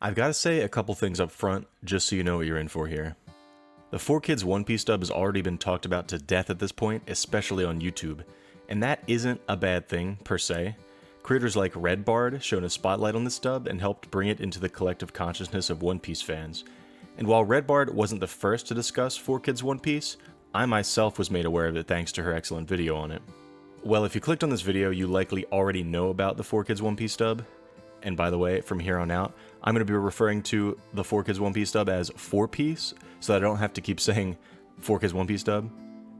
I've got to say a couple things up front, just so you know what you're in for here. The 4Kids One Piece dub has already been talked about to death at this point, especially on YouTube, and that isn't a bad thing, per se. Creators like Redbard shone a spotlight on this dub and helped bring it into the collective consciousness of One Piece fans. And while Redbard wasn't the first to discuss 4Kids One Piece, I myself was made aware of it thanks to her excellent video on it. Well, if you clicked on this video, you likely already know about the 4Kids One Piece dub. And by the way, from here on out, I'm going to be referring to the 4Kids One Piece dub as 4Piece, so that I don't have to keep saying 4Kids One Piece dub.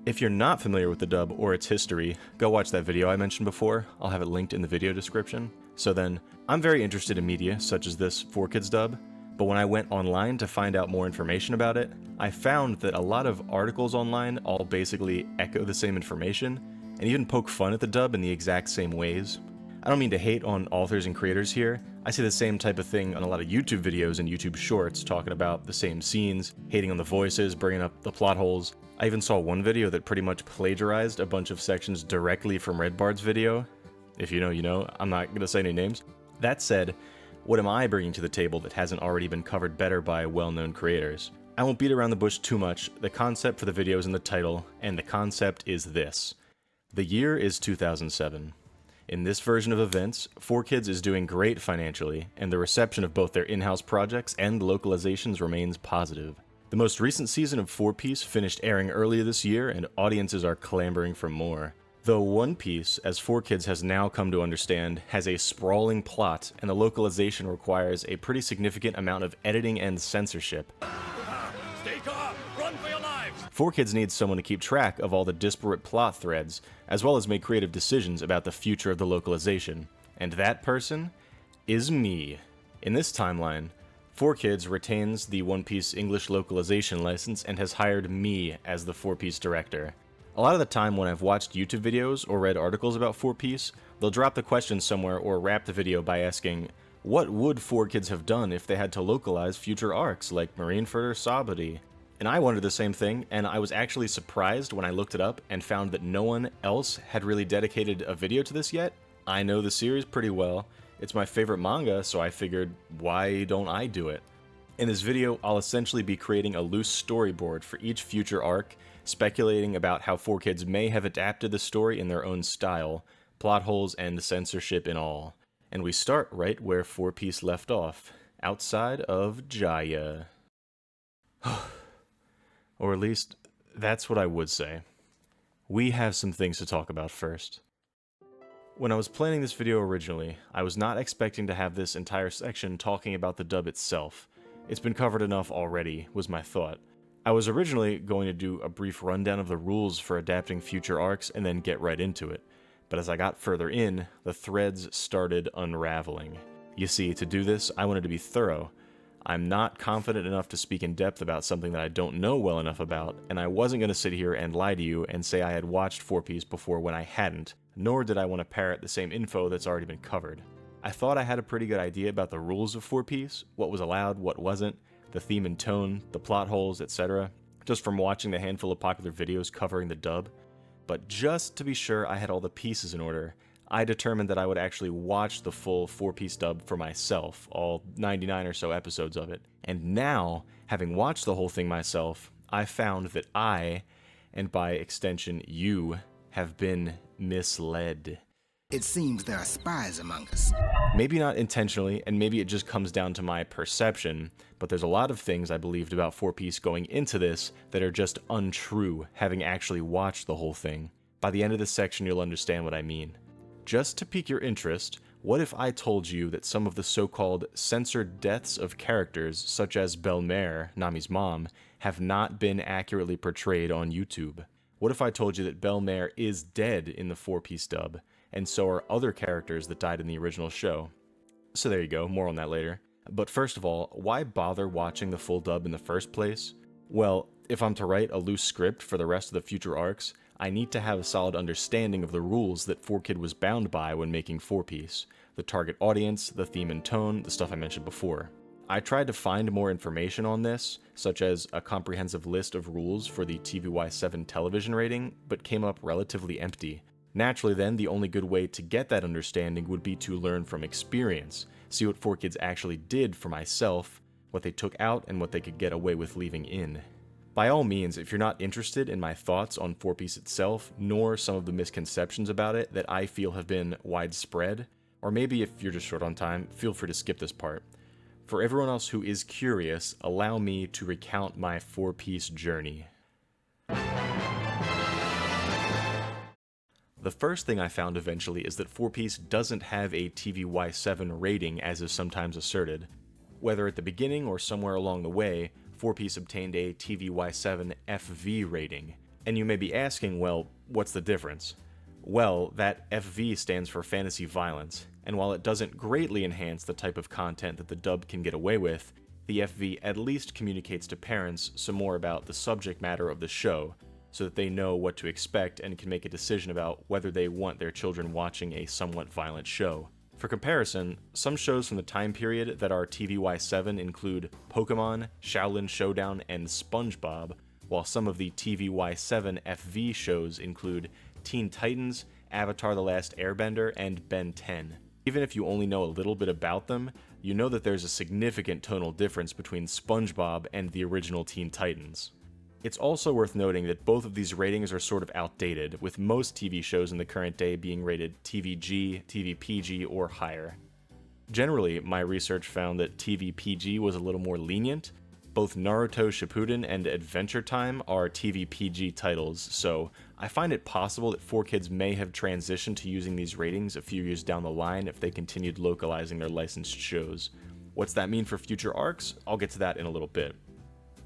If you're not familiar with the dub or its history, go watch that video I mentioned before. I'll have it linked in the video description. So then, I'm very interested in media such as this 4Kids dub, but when I went online to find out more information about it, I found that a lot of articles online all basically echo the same information, and even poke fun at the dub in the exact same ways. I don't mean to hate on authors and creators here. I see the same type of thing on a lot of YouTube videos and YouTube shorts talking about the same scenes, hating on the voices, bringing up the plot holes. I even saw one video that pretty much plagiarized a bunch of sections directly from Redbard's video. If you know, you know. I'm not going to say any names. That said, what am I bringing to the table that hasn't already been covered better by well-known creators? I won't beat around the bush too much. The concept for the video is in the title, and the concept is this. The year is 2007. In this version of events, 4Kids is doing great financially, and the reception of both their in-house projects and localizations remains positive. The most recent season of 4Piece finished airing earlier this year, and audiences are clamoring for more. Though One Piece, as 4Kids has now come to understand, has a sprawling plot, and the localization requires a pretty significant amount of editing and censorship. Stay calm! Run for your lives! 4Kids needs someone to keep track of all the disparate plot threads, as well as make creative decisions about the future of the localization. And that person is me. In this timeline, 4Kids retains the One Piece English localization license and has hired me as the 4Piece director. A lot of the time when I've watched YouTube videos or read articles about 4Piece, they'll drop the question somewhere or wrap the video by asking, what would 4Kids have done if they had to localize future arcs like Marineford or Sabaody? And I wondered the same thing, and I was actually surprised when I looked it up and found that no one else had really dedicated a video to this yet. I know the series pretty well. It's my favorite manga, so I figured, why don't I do it? In this video, I'll essentially be creating a loose storyboard for each future arc, speculating about how 4Kids may have adapted the story in their own style, plot holes and censorship and all. And we start right where 4Piece left off, outside of Jaya. Or at least, that's what I would say. We have some things to talk about first. When I was planning this video originally, I was not expecting to have this entire section talking about the dub itself. It's been covered enough already, was my thought. I was originally going to do a brief rundown of the rules for adapting future arcs and then get right into it. But as I got further in, the threads started unraveling. You see, to do this, I wanted to be thorough. I'm not confident enough to speak in depth about something that I don't know well enough about, and I wasn't going to sit here and lie to you and say I had watched 4Piece before when I hadn't, nor did I want to parrot the same info that's already been covered. I thought I had a pretty good idea about the rules of 4Piece, what was allowed, what wasn't, the theme and tone, the plot holes, etc., just from watching the handful of popular videos covering the dub. But just to be sure I had all the pieces in order, I determined that I would actually watch the full 4Piece dub for myself, all 99 or so episodes of it. And now, having watched the whole thing myself, I found that I, and by extension you, have been misled. It seems there are spies among us. Maybe not intentionally, and maybe it just comes down to my perception, but there's a lot of things I believed about 4Piece going into this that are just untrue, having actually watched the whole thing. By the end of this section, you'll understand what I mean. Just to pique your interest, what if I told you that some of the so-called censored deaths of characters, such as Belle-Mère, Nami's mom, have not been accurately portrayed on YouTube? What if I told you that Belle-Mère is dead in the 4Piece dub, and so are other characters that died in the original show? So there you go, more on that later. But first of all, why bother watching the full dub in the first place? Well, if I'm to write a loose script for the rest of the future arcs, I need to have a solid understanding of the rules that 4Kid was bound by when making 4Piece, the target audience, the theme and tone, the stuff I mentioned before. I tried to find more information on this, such as a comprehensive list of rules for the TVY7 television rating, but came up relatively empty. Naturally then, the only good way to get that understanding would be to learn from experience, see what 4Kids actually did for myself, what they took out, and what they could get away with leaving in. By all means, if you're not interested in my thoughts on 4Piece itself, nor some of the misconceptions about it that I feel have been widespread, or maybe if you're just short on time, feel free to skip this part. For everyone else who is curious, allow me to recount my 4Piece journey. The first thing I found eventually is that 4Piece doesn't have a TVY7 rating as is sometimes asserted. Whether at the beginning or somewhere along the way, 4Piece obtained a TVY7 FV rating. And you may be asking, well, what's the difference? Well, that FV stands for fantasy violence, and while it doesn't greatly enhance the type of content that the dub can get away with, the FV at least communicates to parents some more about the subject matter of the show, so that they know what to expect and can make a decision about whether they want their children watching a somewhat violent show. For comparison, some shows from the time period that are TVY7 include Pokemon, Shaolin Showdown, and SpongeBob, while some of the TVY7 FV shows include Teen Titans, Avatar: The Last Airbender, and Ben 10. Even if you only know a little bit about them, you know that there's a significant tonal difference between SpongeBob and the original Teen Titans. It's also worth noting that both of these ratings are sort of outdated, with most TV shows in the current day being rated TVG, TVPG, or higher. Generally, my research found that TVPG was a little more lenient. Both Naruto Shippuden and Adventure Time are TVPG titles, so I find it possible that 4Kids may have transitioned to using these ratings a few years down the line if they continued localizing their licensed shows. What's that mean for future arcs? I'll get to that in a little bit.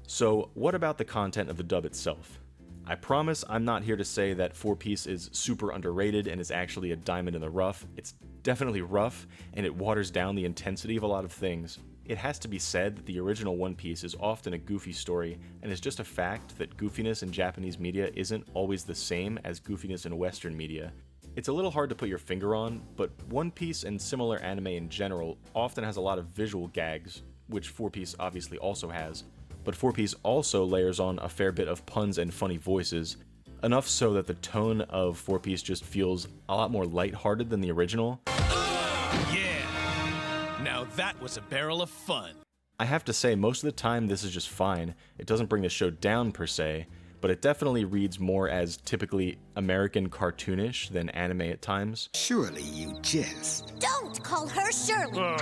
So, what about the content of the dub itself? I promise I'm not here to say that 4Piece is super underrated and is actually a diamond in the rough. It's definitely rough, and it waters down the intensity of a lot of things. It has to be said that the original One Piece is often a goofy story, and it's just a fact that goofiness in Japanese media isn't always the same as goofiness in Western media. It's a little hard to put your finger on, but One Piece and similar anime in general often has a lot of visual gags, which 4Piece obviously also has. But 4Piece also layers on a fair bit of puns and funny voices, enough so that the tone of 4Piece just feels a lot more lighthearted than the original. Yeah! Now that was a barrel of fun. I have to say, most of the time this is just fine. It doesn't bring the show down per se, but it definitely reads more as typically American cartoonish than anime at times. Surely you jest. Don't call her Shirley.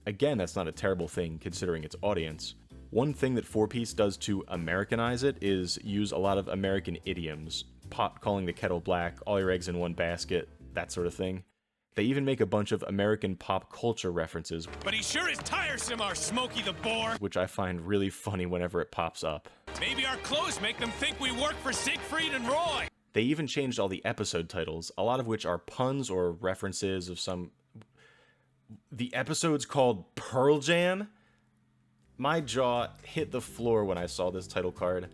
Again, that's not a terrible thing considering its audience. One thing that 4Piece does to Americanize it is use a lot of American idioms. Pot calling the kettle black, all your eggs in one basket, that sort of thing. They even make a bunch of American pop culture references, But he sure is tiresome, our Smokey the Boar. which I find really funny whenever it pops up. Maybe our clothes make them think we work for Siegfried and Roy. They even changed all the episode titles, a lot of which are puns or references of some... The episode's called Pearl Jam? My jaw hit the floor when I saw this title card.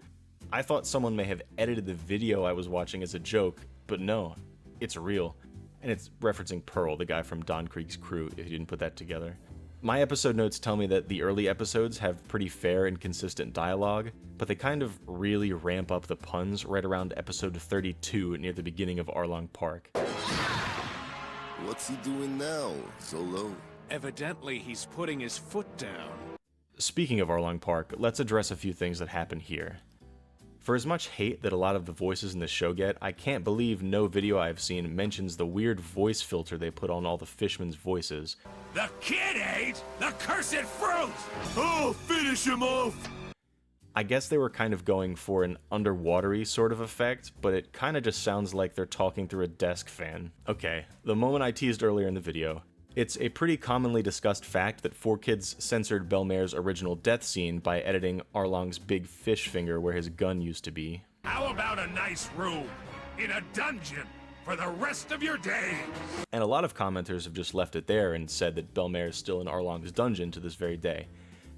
I thought someone may have edited the video I was watching as a joke, but no, it's real. And it's referencing Pearl, the guy from Don Krieg's crew, if you didn't put that together. My episode notes tell me that the early episodes have pretty fair and consistent dialogue, but they kind of really ramp up the puns right around episode 32 near the beginning of Arlong Park. What's he doing now, Zolo? Evidently, he's putting his foot down. Speaking of Arlong Park, let's address a few things that happen here. For as much hate that a lot of the voices in this show get, I can't believe no video I've seen mentions the weird voice filter they put on all the fishmen's voices. The kid ate the cursed fruit! Oh, finish him off! I guess they were kind of going for an underwatery sort of effect, but it kind of just sounds like they're talking through a desk fan. Okay, the moment I teased earlier in the video. It's a pretty commonly discussed fact that 4Kids censored Belmare's original death scene by editing Arlong's big fish finger where his gun used to be. How about a nice room in a dungeon for the rest of your days? And a lot of commenters have just left it there and said that Belmare is still in Arlong's dungeon to this very day.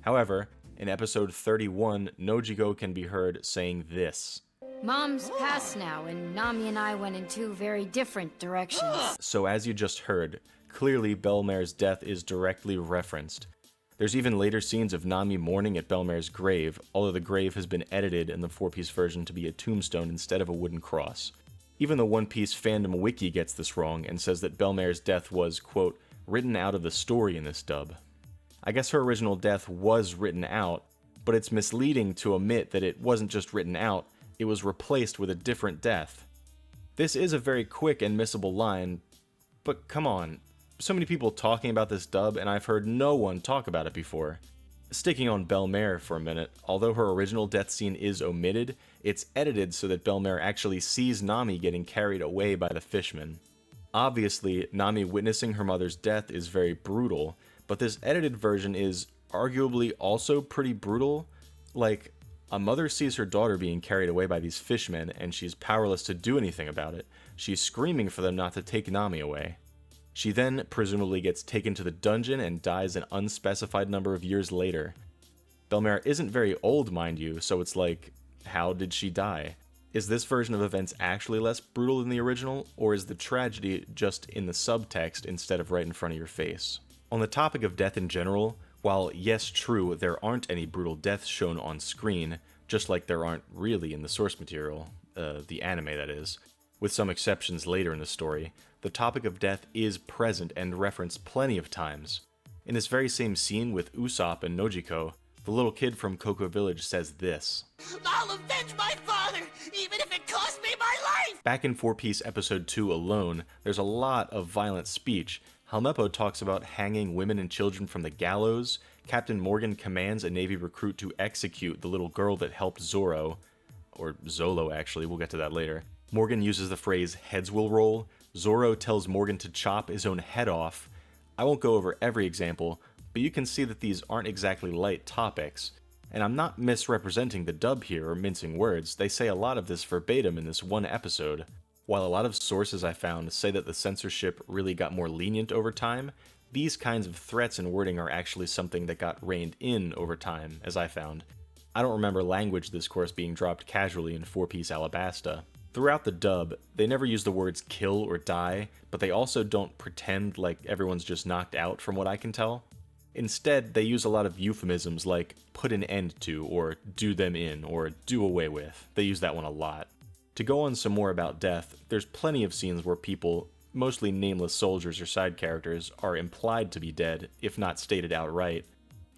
However, in episode 31, Nojiko can be heard saying this. Mom's passed now, and Nami and I went in two very different directions. So as you just heard, clearly Belmare's death is directly referenced. There's even later scenes of Nami mourning at Belmare's grave, although the grave has been edited in the 4Piece version to be a tombstone instead of a wooden cross. Even the One Piece fandom wiki gets this wrong and says that Belmare's death was, quote, written out of the story in this dub. I guess her original death was written out, but it's misleading to omit that it wasn't just written out, it was replaced with a different death. This is a very quick and missable line, but come on, so many people talking about this dub and I've heard no one talk about it before. Sticking on Belmare for a minute, although her original death scene is omitted, it's edited so that Belmare actually sees Nami getting carried away by the fishmen. Obviously, Nami witnessing her mother's death is very brutal, but this edited version is arguably also pretty brutal. Like, a mother sees her daughter being carried away by these fishmen and she's powerless to do anything about it. She's screaming for them not to take Nami away. She then presumably gets taken to the dungeon and dies an unspecified number of years later. Belmare isn't very old, mind you, so it's like, how did she die? Is this version of events actually less brutal than the original, or is the tragedy just in the subtext instead of right in front of your face? On the topic of death in general, while yes, true, there aren't any brutal deaths shown on screen, just like there aren't really in the source material, the anime that is, with some exceptions later in the story, the topic of death is present and referenced plenty of times. In this very same scene with Usopp and Nojiko, the little kid from Cocoa Village says this: I'll avenge my father, even if it costs me my life! Back in Four Piece Episode 2 alone, there's a lot of violent speech. Helmeppo talks about hanging women and children from the gallows, Captain Morgan commands a Navy recruit to execute the little girl that helped Zoro, or Zolo actually, we'll get to that later. Morgan uses the phrase, heads will roll. Zoro tells Morgan to chop his own head off. I won't go over every example, but you can see that these aren't exactly light topics. And I'm not misrepresenting the dub here or mincing words, they say a lot of this verbatim in this one episode. While a lot of sources I found say that the censorship really got more lenient over time, these kinds of threats and wording are actually something that got reined in over time, as I found. I don't remember language discourse being dropped casually in Four Piece Alabasta. Throughout the dub, they never use the words kill or die, but they also don't pretend like everyone's just knocked out from what I can tell. Instead, they use a lot of euphemisms like put an end to, or do them in, or do away with. They use that one a lot. To go on some more about death, there's plenty of scenes where people, mostly nameless soldiers or side characters, are implied to be dead, if not stated outright.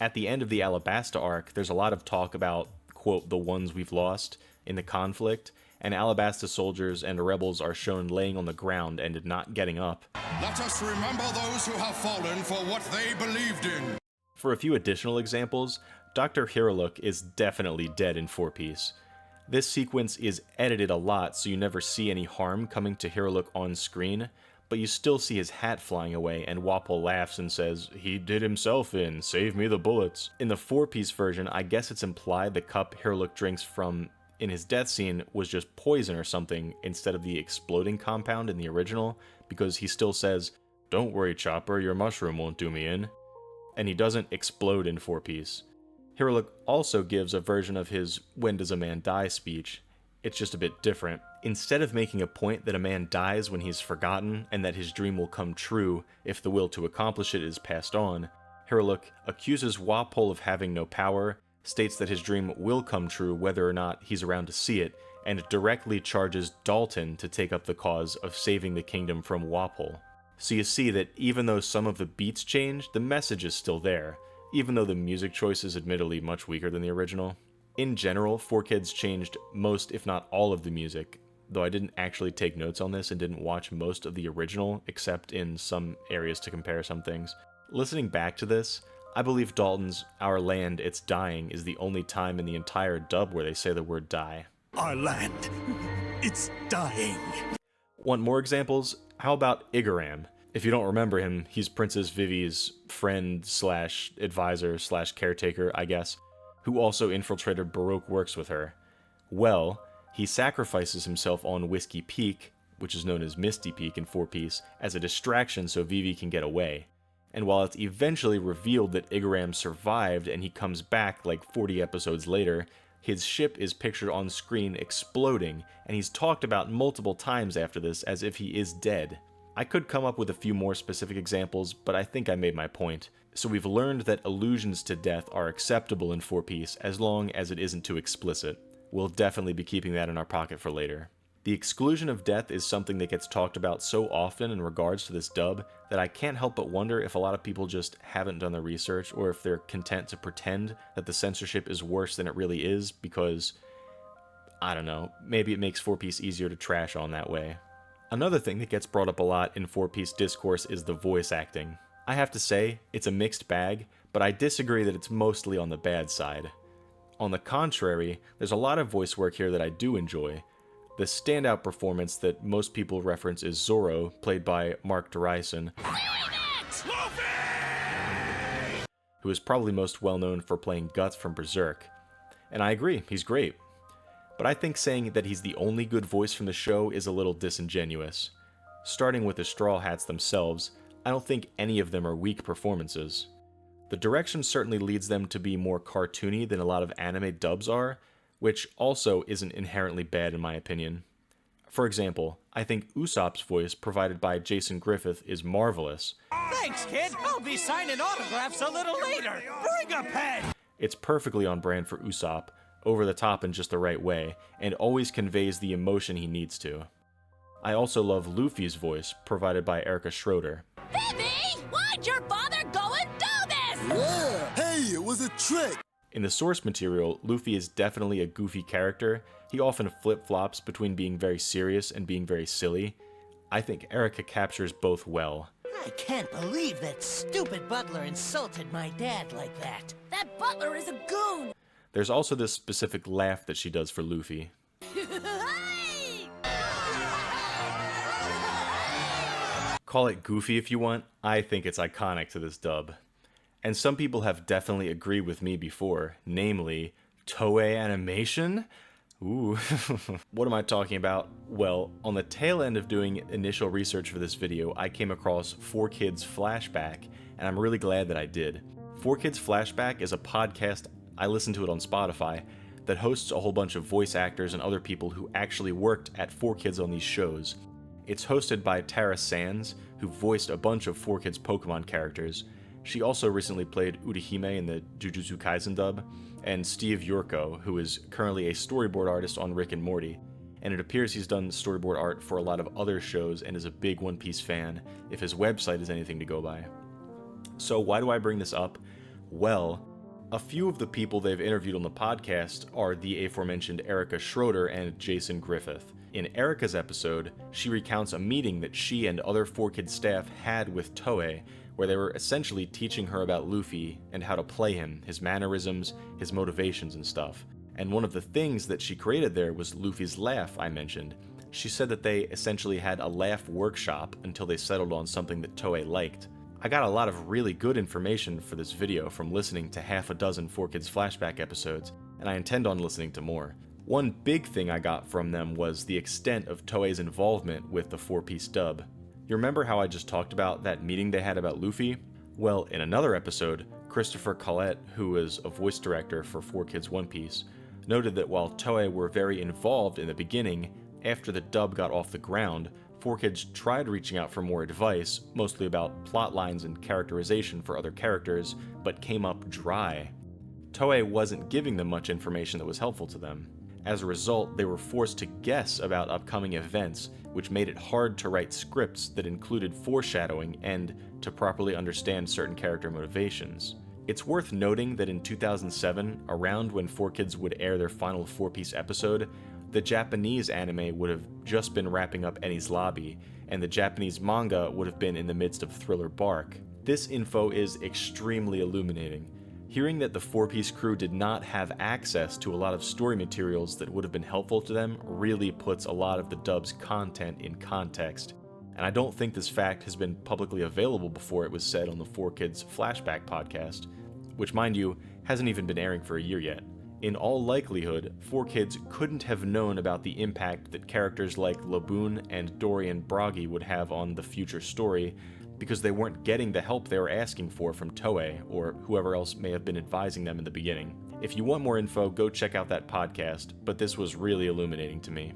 At the end of the Alabasta arc, there's a lot of talk about, quote, the ones we've lost in the conflict, and Alabasta soldiers and rebels are shown laying on the ground and not getting up. Let us remember those who have fallen for what they believed in. For a few additional examples, Dr. Hiruluk is definitely dead in Four Piece. This sequence is edited a lot so you never see any harm coming to Hiruluk on screen, but you still see his hat flying away and Wapol laughs and says, "He did himself in, save me the bullets." In the Four Piece version, I guess it's implied the cup Hiruluk drinks from in his death scene was just poison or something instead of the exploding compound in the original, because he still says, "Don't worry, Chopper, your mushroom won't do me in." And he doesn't explode in Four Piece. Hiruluk also gives a version of his "when does a man die" speech. It's just a bit different. Instead of making a point that a man dies when he's forgotten and that his dream will come true if the will to accomplish it is passed on, Hiruluk accuses Wapol of having no power, states that his dream will come true whether or not he's around to see it, and directly charges Dalton to take up the cause of saving the kingdom from Wapol. So you see that even though some of the beats changed, the message is still there, even though the music choice is admittedly much weaker than the original. In general, 4Kids changed most if not all of the music, though I didn't actually take notes on this and didn't watch most of the original, except in some areas to compare some things. Listening back to this, I believe Dalton's "Our land, it's dying" is the only time in the entire dub where they say the word die. Our land, it's dying. Want more examples? How about Igaram? If you don't remember him, he's Princess Vivi's friend slash advisor slash caretaker, I guess, who also infiltrated Baroque Works with her. Well, he sacrifices himself on Whiskey Peak, which is known as Misty Peak in Four Piece, as a distraction so Vivi can get away. And while it's eventually revealed that Igaram survived and he comes back like 40 episodes later, his ship is pictured on screen exploding, and he's talked about multiple times after this as if he is dead. I could come up with a few more specific examples, but I think I made my point. So we've learned that allusions to death are acceptable in Four Piece as long as it isn't too explicit. We'll definitely be keeping that in our pocket for later. The exclusion of death is something that gets talked about so often in regards to this dub that I can't help but wonder if a lot of people just haven't done the research, or if they're content to pretend that the censorship is worse than it really is because, I don't know, maybe it makes 4-piece easier to trash on that way. Another thing that gets brought up a lot in 4-piece discourse is the voice acting. I have to say, it's a mixed bag, but I disagree that it's mostly on the bad side. On the contrary, there's a lot of voice work here that I do enjoy. The standout performance that most people reference is Zoro, played by Mark Dryson, who is probably most well known for playing Guts from Berserk. And I agree, he's great. But I think saying that he's the only good voice from the show is a little disingenuous. Starting with the Straw Hats themselves, I don't think any of them are weak performances. The direction certainly leads them to be more cartoony than a lot of anime dubs are, which also isn't inherently bad in my opinion. For example, I think Usopp's voice provided by Jason Griffith is marvelous. Thanks, kid. I'll be signing autographs a little later. Bring a pen. It's perfectly on brand for Usopp, over the top in just the right way, and always conveys the emotion he needs to. I also love Luffy's voice, provided by Erica Schroeder. Baby, why'd your father go and do this? Yeah, hey, it was a trick. In the source material, Luffy is definitely a goofy character. He often flip-flops between being very serious and being very silly. I think Erica captures both well. I can't believe that stupid butler insulted my dad like that. That butler is a goon. There's also this specific laugh that she does for Luffy. Call it goofy if you want, I think it's iconic to this dub. And some people have definitely agreed with me before, namely, Toei Animation? Ooh, what am I talking about? Well, on the tail end of doing initial research for this video, I came across 4Kids Flashback, and I'm really glad that I did. 4Kids Flashback is a podcast, I listen to it on Spotify, that hosts a whole bunch of voice actors and other people who actually worked at 4Kids on these shows. It's hosted by Tara Sands, who voiced a bunch of 4Kids Pokemon characters. She also recently played Urahime in the Jujutsu Kaisen dub, and Steve Yurko, who is currently a storyboard artist on Rick and Morty, and it appears he's done storyboard art for a lot of other shows and is a big One Piece fan, if his website is anything to go by. So why do I bring this up? Well, a few of the people they've interviewed on the podcast are the aforementioned Erica Schroeder and Jason Griffith. In Erica's episode, she recounts a meeting that she and other 4Kids staff had with Toei, where they were essentially teaching her about Luffy and how to play him, his mannerisms, his motivations and stuff. And one of the things that she created there was Luffy's laugh I mentioned. She said that they essentially had a laugh workshop until they settled on something that Toei liked. I got a lot of really good information for this video from listening to half a dozen 4Kids Flashback episodes, and I intend on listening to more. One big thing I got from them was the extent of Toei's involvement with the 4-piece dub. You remember how I just talked about that meeting they had about Luffy? Well, in another episode, Christopher Collette, who is a voice director for 4Kids One Piece, noted that while Toei were very involved in the beginning, after the dub got off the ground, 4Kids tried reaching out for more advice, mostly about plot lines and characterization for other characters, but came up dry. Toei wasn't giving them much information that was helpful to them. As a result, they were forced to guess about upcoming events, which made it hard to write scripts that included foreshadowing and to properly understand certain character motivations. It's worth noting that in 2007, around when 4Kids would air their final 4-piece episode, the Japanese anime would have just been wrapping up Enies Lobby, and the Japanese manga would have been in the midst of Thriller Bark. This info is extremely illuminating. Hearing that the 4-piece crew did not have access to a lot of story materials that would have been helpful to them really puts a lot of the dub's content in context, and I don't think this fact has been publicly available before it was said on the 4Kids Flashback podcast, which, mind you, hasn't even been airing for a year yet. In all likelihood, 4Kids couldn't have known about the impact that characters like Laboon and Dorian Bragi would have on the future story, because they weren't getting the help they were asking for from Toei, or whoever else may have been advising them in the beginning. If you want more info, go check out that podcast, but this was really illuminating to me.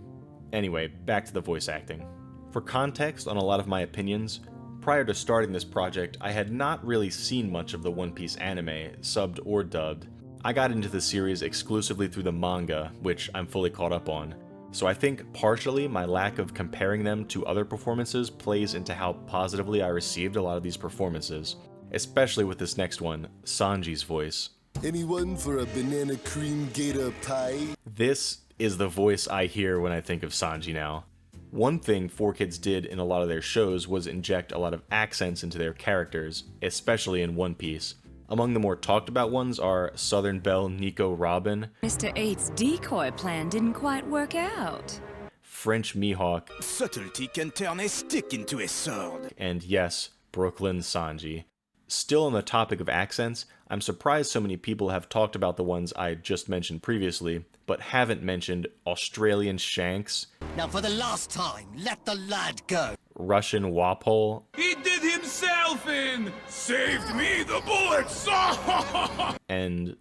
Anyway, back to the voice acting. For context on a lot of my opinions, prior to starting this project, I had not really seen much of the One Piece anime, subbed or dubbed. I got into the series exclusively through the manga, which I'm fully caught up on. So I think partially my lack of comparing them to other performances plays into how positively I received a lot of these performances, especially with this next one, Sanji's voice. Anyone for a banana cream gator pie? This is the voice I hear when I think of Sanji now. One thing 4Kids did in a lot of their shows was inject a lot of accents into their characters, especially in One Piece. Among the more talked about ones are Southern Belle Nico Robin, Mr. 8's decoy plan didn't quite work out. French Mihawk, Subtlety can turn a stick into a sword. and yes, Brooklyn Sanji. Still on the topic of accents, I'm surprised so many people have talked about the ones I just mentioned previously, but haven't mentioned Australian Shanks, Now, for the last time, let the lad go. Russian Wapole, He did himself in! Saved me the bullets! and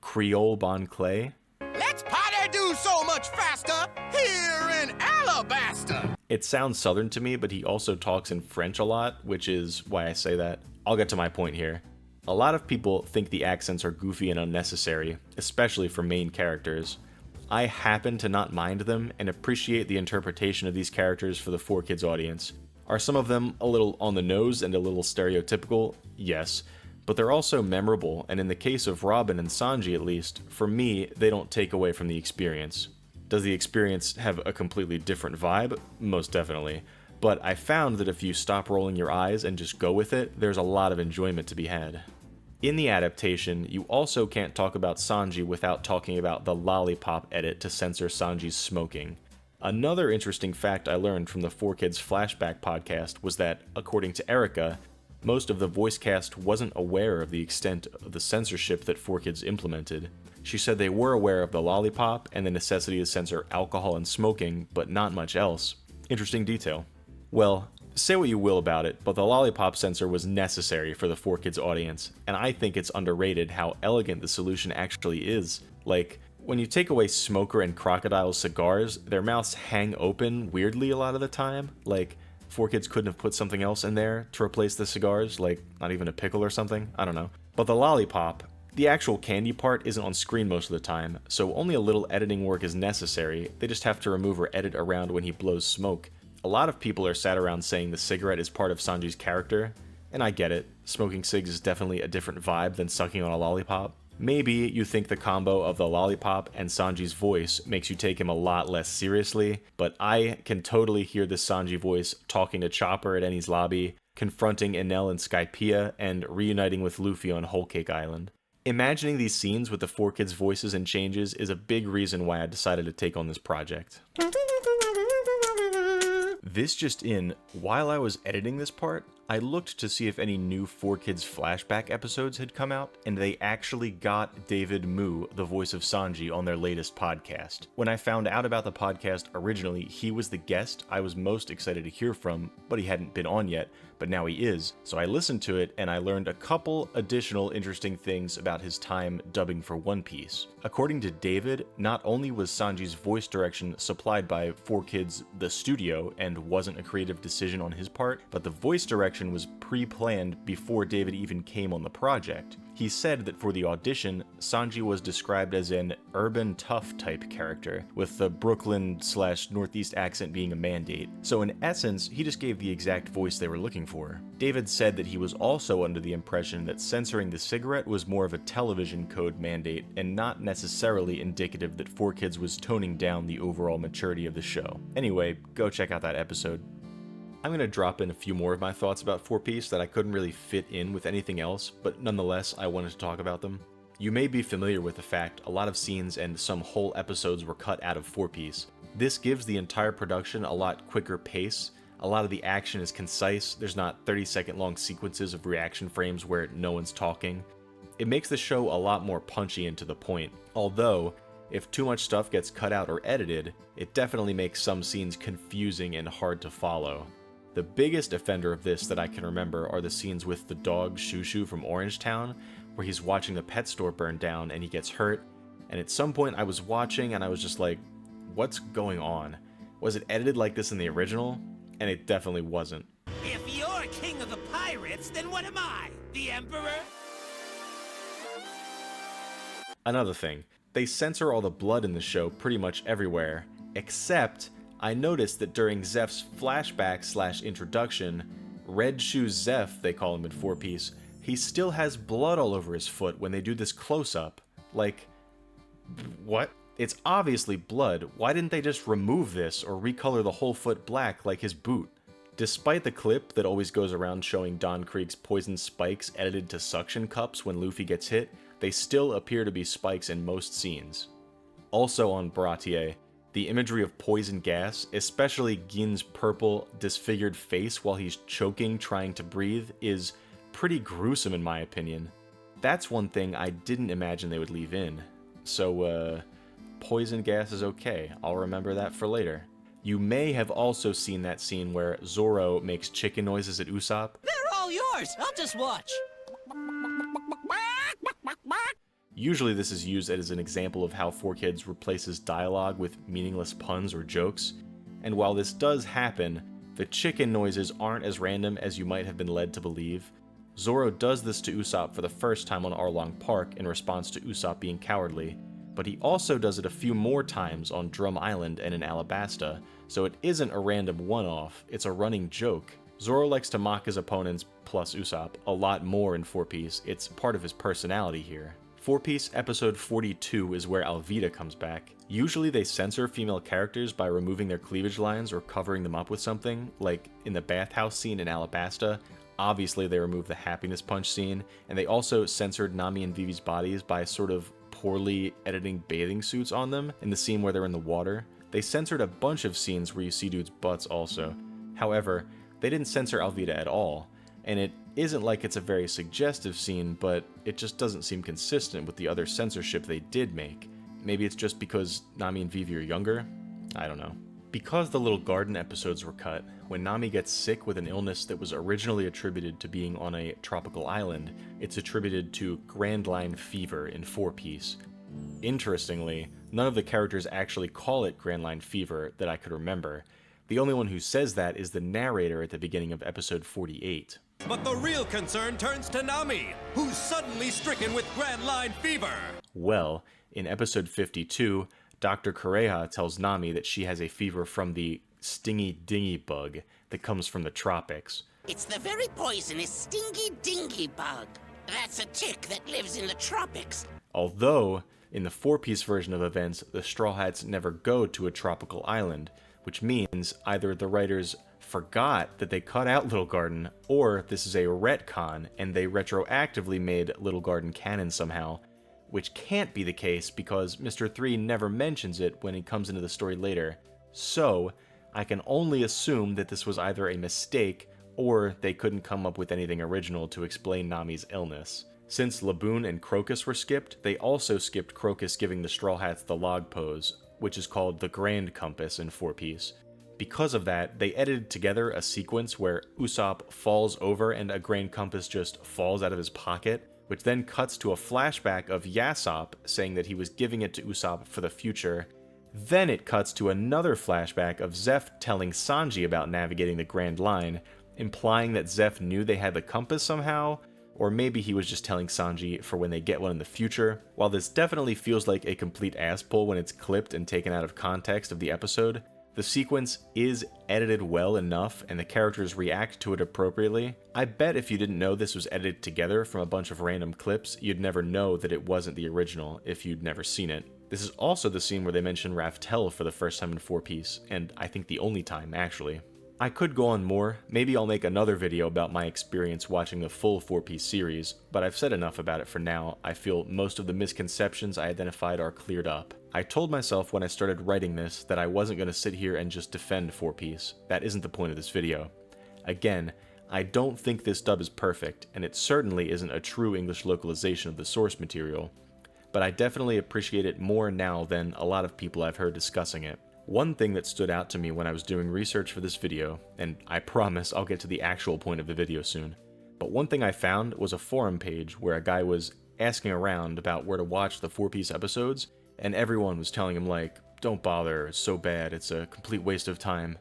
Creole Bon Clay. Let's potty do so much faster here in Alabasta. It sounds southern to me, but he also talks in French a lot, which is why I say that. I'll get to my point here. A lot of people think the accents are goofy and unnecessary, especially for main characters. I happen to not mind them and appreciate the interpretation of these characters for the 4Kids audience. Are some of them a little on the nose and a little stereotypical? Yes. But they're also memorable, and in the case of Robin and Sanji at least, for me, they don't take away from the experience. Does the experience have a completely different vibe? Most definitely. But I found that if you stop rolling your eyes and just go with it, there's a lot of enjoyment to be had. In the adaptation, you also can't talk about Sanji without talking about the lollipop edit to censor Sanji's smoking. Another interesting fact I learned from the 4Kids Flashback podcast was that, according to Erica, most of the voice cast wasn't aware of the extent of the censorship that 4Kids implemented. She said they were aware of the lollipop and the necessity to censor alcohol and smoking, but not much else. Interesting detail. Well, say what you will about it, but the lollipop censor was necessary for the 4Kids audience, and I think it's underrated how elegant the solution actually is. Like, when you take away Smoker and Crocodile's cigars, their mouths hang open weirdly a lot of the time. Like, 4Kids couldn't have put something else in there to replace the cigars, like not even a pickle or something, I don't know. But the lollipop, the actual candy part isn't on screen most of the time, so only a little editing work is necessary. They just have to remove or edit around when he blows smoke. A lot of people are sat around saying the cigarette is part of Sanji's character, and I get it. Smoking cigs is definitely a different vibe than sucking on a lollipop. Maybe you think the combo of the lollipop and Sanji's voice makes you take him a lot less seriously, but I can totally hear the Sanji voice talking to Chopper at Enies Lobby, confronting Enel and Skypiea, and reuniting with Luffy on Whole Cake Island. Imagining these scenes with the 4Kids voices and changes is a big reason why I decided to take on this project. This just in, while I was editing this part, I looked to see if any new 4Kids flashback episodes had come out, and they actually got David Moo, the voice of Sanji, on their latest podcast. When I found out about the podcast originally, he was the guest I was most excited to hear from, but he hadn't been on yet, but now he is. So I listened to it, and I learned a couple additional interesting things about his time dubbing for One Piece. According to David, not only was Sanji's voice direction supplied by 4Kids the studio, and wasn't a creative decision on his part, but the voice direction was pre-planned before David even came on the project. He said that for the audition, Sanji was described as an urban tough type character, with the Brooklyn/Northeast accent being a mandate. So in essence, he just gave the exact voice they were looking for. David said that he was also under the impression that censoring the cigarette was more of a television code mandate and not necessarily indicative that 4Kids was toning down the overall maturity of the show. Anyway, go check out that episode. I'm going to drop in a few more of my thoughts about 4 Piece that I couldn't really fit in with anything else, but nonetheless I wanted to talk about them. You may be familiar with the fact a lot of scenes and some whole episodes were cut out of 4 Piece. This gives the entire production a lot quicker pace. A lot of the action is concise, there's not 30-second long sequences of reaction frames where no one's talking. It makes the show a lot more punchy and to the point, although if too much stuff gets cut out or edited, it definitely makes some scenes confusing and hard to follow. The biggest offender of this that I can remember are the scenes with the dog Shushu from Orangetown, where he's watching the pet store burn down and he gets hurt, and at some point I was watching and I was just like, what's going on? Was it edited like this in the original? And it definitely wasn't. If you're king of the pirates, then what am I? The emperor? Another thing, They censor all the blood in the show pretty much everywhere, except I noticed that during Zeph's flashback/introduction, Red Shoes Zeph, they call him in Four Piece, he still has blood all over his foot when they do this close-up. Like, what? It's obviously blood. Why didn't they just remove this or recolor the whole foot black like his boot? Despite the clip that always goes around showing Don Krieg's poison spikes edited to suction cups when Luffy gets hit, they still appear to be spikes in most scenes. Also on Baratier, the imagery of poison gas, especially Gin's purple, disfigured face while he's choking trying to breathe, is pretty gruesome in my opinion. That's one thing I didn't imagine they would leave in. So, poison gas is okay. I'll remember that for later. You may have also seen that scene where Zoro makes chicken noises at Usopp. They're all yours. I'll just watch. Usually this is used as an example of how 4Kids replaces dialogue with meaningless puns or jokes. And while this does happen, the chicken noises aren't as random as you might have been led to believe. Zoro does this to Usopp for the first time on Arlong Park in response to Usopp being cowardly, but he also does it a few more times on Drum Island and in Alabasta, so it isn't a random one-off, it's a running joke. Zoro likes to mock his opponents, plus Usopp, a lot more in Four Piece. It's part of his personality here. Four Piece episode 42 is where Alvida comes back. Usually they censor female characters by removing their cleavage lines or covering them up with something, like in the bathhouse scene in Alabasta. Obviously they removed the happiness punch scene, and they also censored Nami and Vivi's bodies by sort of poorly editing bathing suits on them in the scene where they're in the water. They censored a bunch of scenes where you see dudes' butts also. However, they didn't censor Alvida at all, and it isn't like it's a very suggestive scene, but it just doesn't seem consistent with the other censorship they did make. Maybe it's just because Nami and Vivi are younger? I don't know. Because the Little Garden episodes were cut, when Nami gets sick with an illness that was originally attributed to being on a tropical island, it's attributed to Grand Line Fever in Four Piece. Interestingly, none of the characters actually call it Grand Line Fever that I could remember. The only one who says that is the narrator at the beginning of episode 48. But the real concern turns to Nami, who's suddenly stricken with Grand Line Fever. Well, in episode 52, Dr. Kureha tells Nami that she has a fever from the stingy dingy bug that comes from the tropics. It's the very poisonous stingy dingy bug. That's a tick that lives in the tropics. Although, in the four-piece version of events, the Straw Hats never go to a tropical island, which means either the writers forgot that they cut out Little Garden, or this is a retcon and they retroactively made Little Garden canon somehow, which can't be the case because Mr. 3 never mentions it when he comes into the story later. So, I can only assume that this was either a mistake or they couldn't come up with anything original to explain Nami's illness. Since Laboon and Crocus were skipped, they also skipped Crocus giving the Straw Hats the log pose, which is called the Grand Compass in Four Piece. Because of that, they edited together a sequence where Usopp falls over and a Grand Compass just falls out of his pocket, which then cuts to a flashback of Yasopp saying that he was giving it to Usopp for the future. Then it cuts to another flashback of Zeph telling Sanji about navigating the Grand Line, implying that Zeph knew they had the compass somehow, or maybe he was just telling Sanji for when they get one in the future. While this definitely feels like a complete ass pull when it's clipped and taken out of context of the episode, the sequence is edited well enough and the characters react to it appropriately. I bet if you didn't know this was edited together from a bunch of random clips, you'd never know that it wasn't the original if you'd never seen it. This is also the scene where they mention Raftel for the first time in Four Piece, and I think the only time, actually. I could go on more, maybe I'll make another video about my experience watching the full Four Piece series, but I've said enough about it for now. I feel most of the misconceptions I identified are cleared up. I told myself when I started writing this that I wasn't going to sit here and just defend Four Piece. That isn't the point of this video. Again, I don't think this dub is perfect, and it certainly isn't a true English localization of the source material, but I definitely appreciate it more now than a lot of people I've heard discussing it. One thing that stood out to me when I was doing research for this video, and I promise I'll get to the actual point of the video soon, but one thing I found was a forum page where a guy was asking around about where to watch the Four Piece episodes, and everyone was telling him like, don't bother, it's so bad, it's a complete waste of time.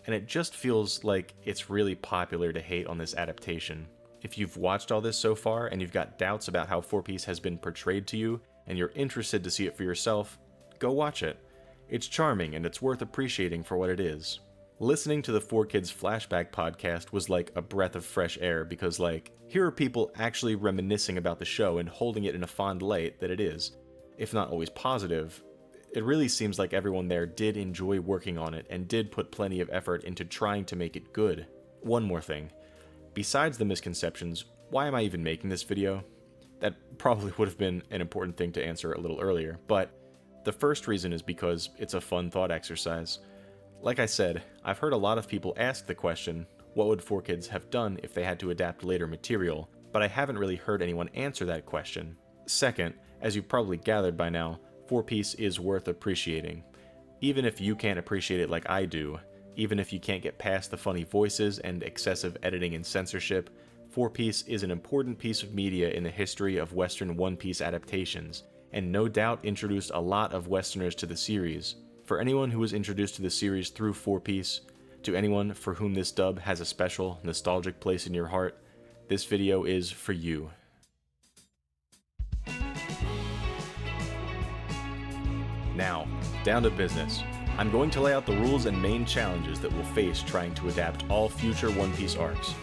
And it just feels like it's really popular to hate on this adaptation. If you've watched all this so far and you've got doubts about how Four Piece has been portrayed to you, and you're interested to see it for yourself, go watch it. It's charming and it's worth appreciating for what it is. Listening to the 4Kids Flashback podcast was like a breath of fresh air because, like, here are people actually reminiscing about the show and holding it in a fond light that it is. If not always positive, it really seems like everyone there did enjoy working on it and did put plenty of effort into trying to make it good. One more thing. Besides the misconceptions, why am I even making this video? That probably would have been an important thing to answer a little earlier, but the first reason is because it's a fun thought exercise. Like I said, I've heard a lot of people ask the question, what would 4Kids have done if they had to adapt later material, but I haven't really heard anyone answer that question. Second, as you've probably gathered by now, 4-Piece is worth appreciating. Even if you can't appreciate it like I do, even if you can't get past the funny voices and excessive editing and censorship, 4-Piece is an important piece of media in the history of Western One Piece adaptations, and no doubt introduced a lot of Westerners to the series. For anyone who was introduced to the series through 4-Piece, to anyone for whom this dub has a special, nostalgic place in your heart, this video is for you. Now, down to business. I'm going to lay out the rules and main challenges that we'll face trying to adapt all future One Piece arcs.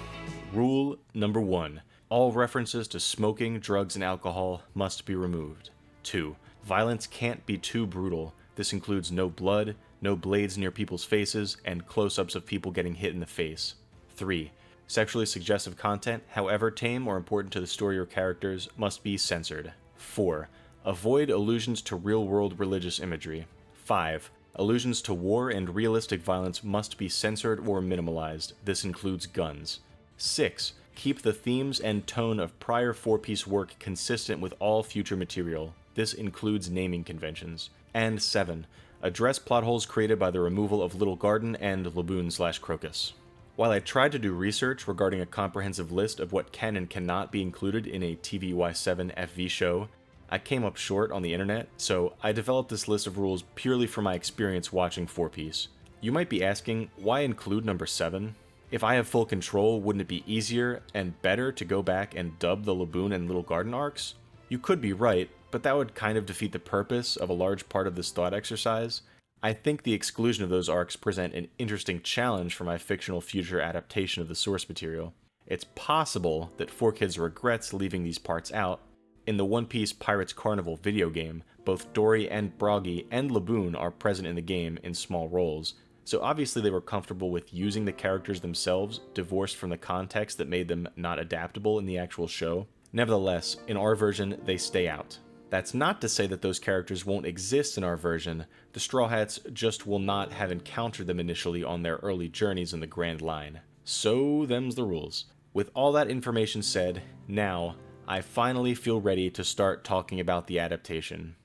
Rule number 1. All references to smoking, drugs, and alcohol must be removed. 2. Violence can't be too brutal. This includes no blood, no blades near people's faces, and close-ups of people getting hit in the face. 3. Sexually suggestive content, however tame or important to the story or characters, must be censored. 4. Avoid allusions to real-world religious imagery. 5. Allusions to war and realistic violence must be censored or minimalized. This includes guns. 6. Keep the themes and tone of prior 4-Piece work consistent with all future material. This includes naming conventions. And 7. Address plot holes created by the removal of Little Garden and Laboon/Crocus. While I tried to do research regarding a comprehensive list of what can and cannot be included in a TVY7 FV show, I came up short on the internet, so I developed this list of rules purely from my experience watching 4-Piece. You might be asking, why include number 7? If I have full control, wouldn't it be easier and better to go back and dub the Laboon and Little Garden arcs? You could be right, but that would kind of defeat the purpose of a large part of this thought exercise. I think the exclusion of those arcs present an interesting challenge for my fictional future adaptation of the source material. It's possible that 4Kids regrets leaving these parts out. In the One Piece Pirates Carnival video game, both Dory and Broggy and Laboon are present in the game in small roles, so obviously they were comfortable with using the characters themselves, divorced from the context that made them not adaptable in the actual show. Nevertheless, in our version, they stay out. That's not to say that those characters won't exist in our version, the Straw Hats just will not have encountered them initially on their early journeys in the Grand Line. So, them's the rules. With all that information said, now, I finally feel ready to start talking about the adaptation.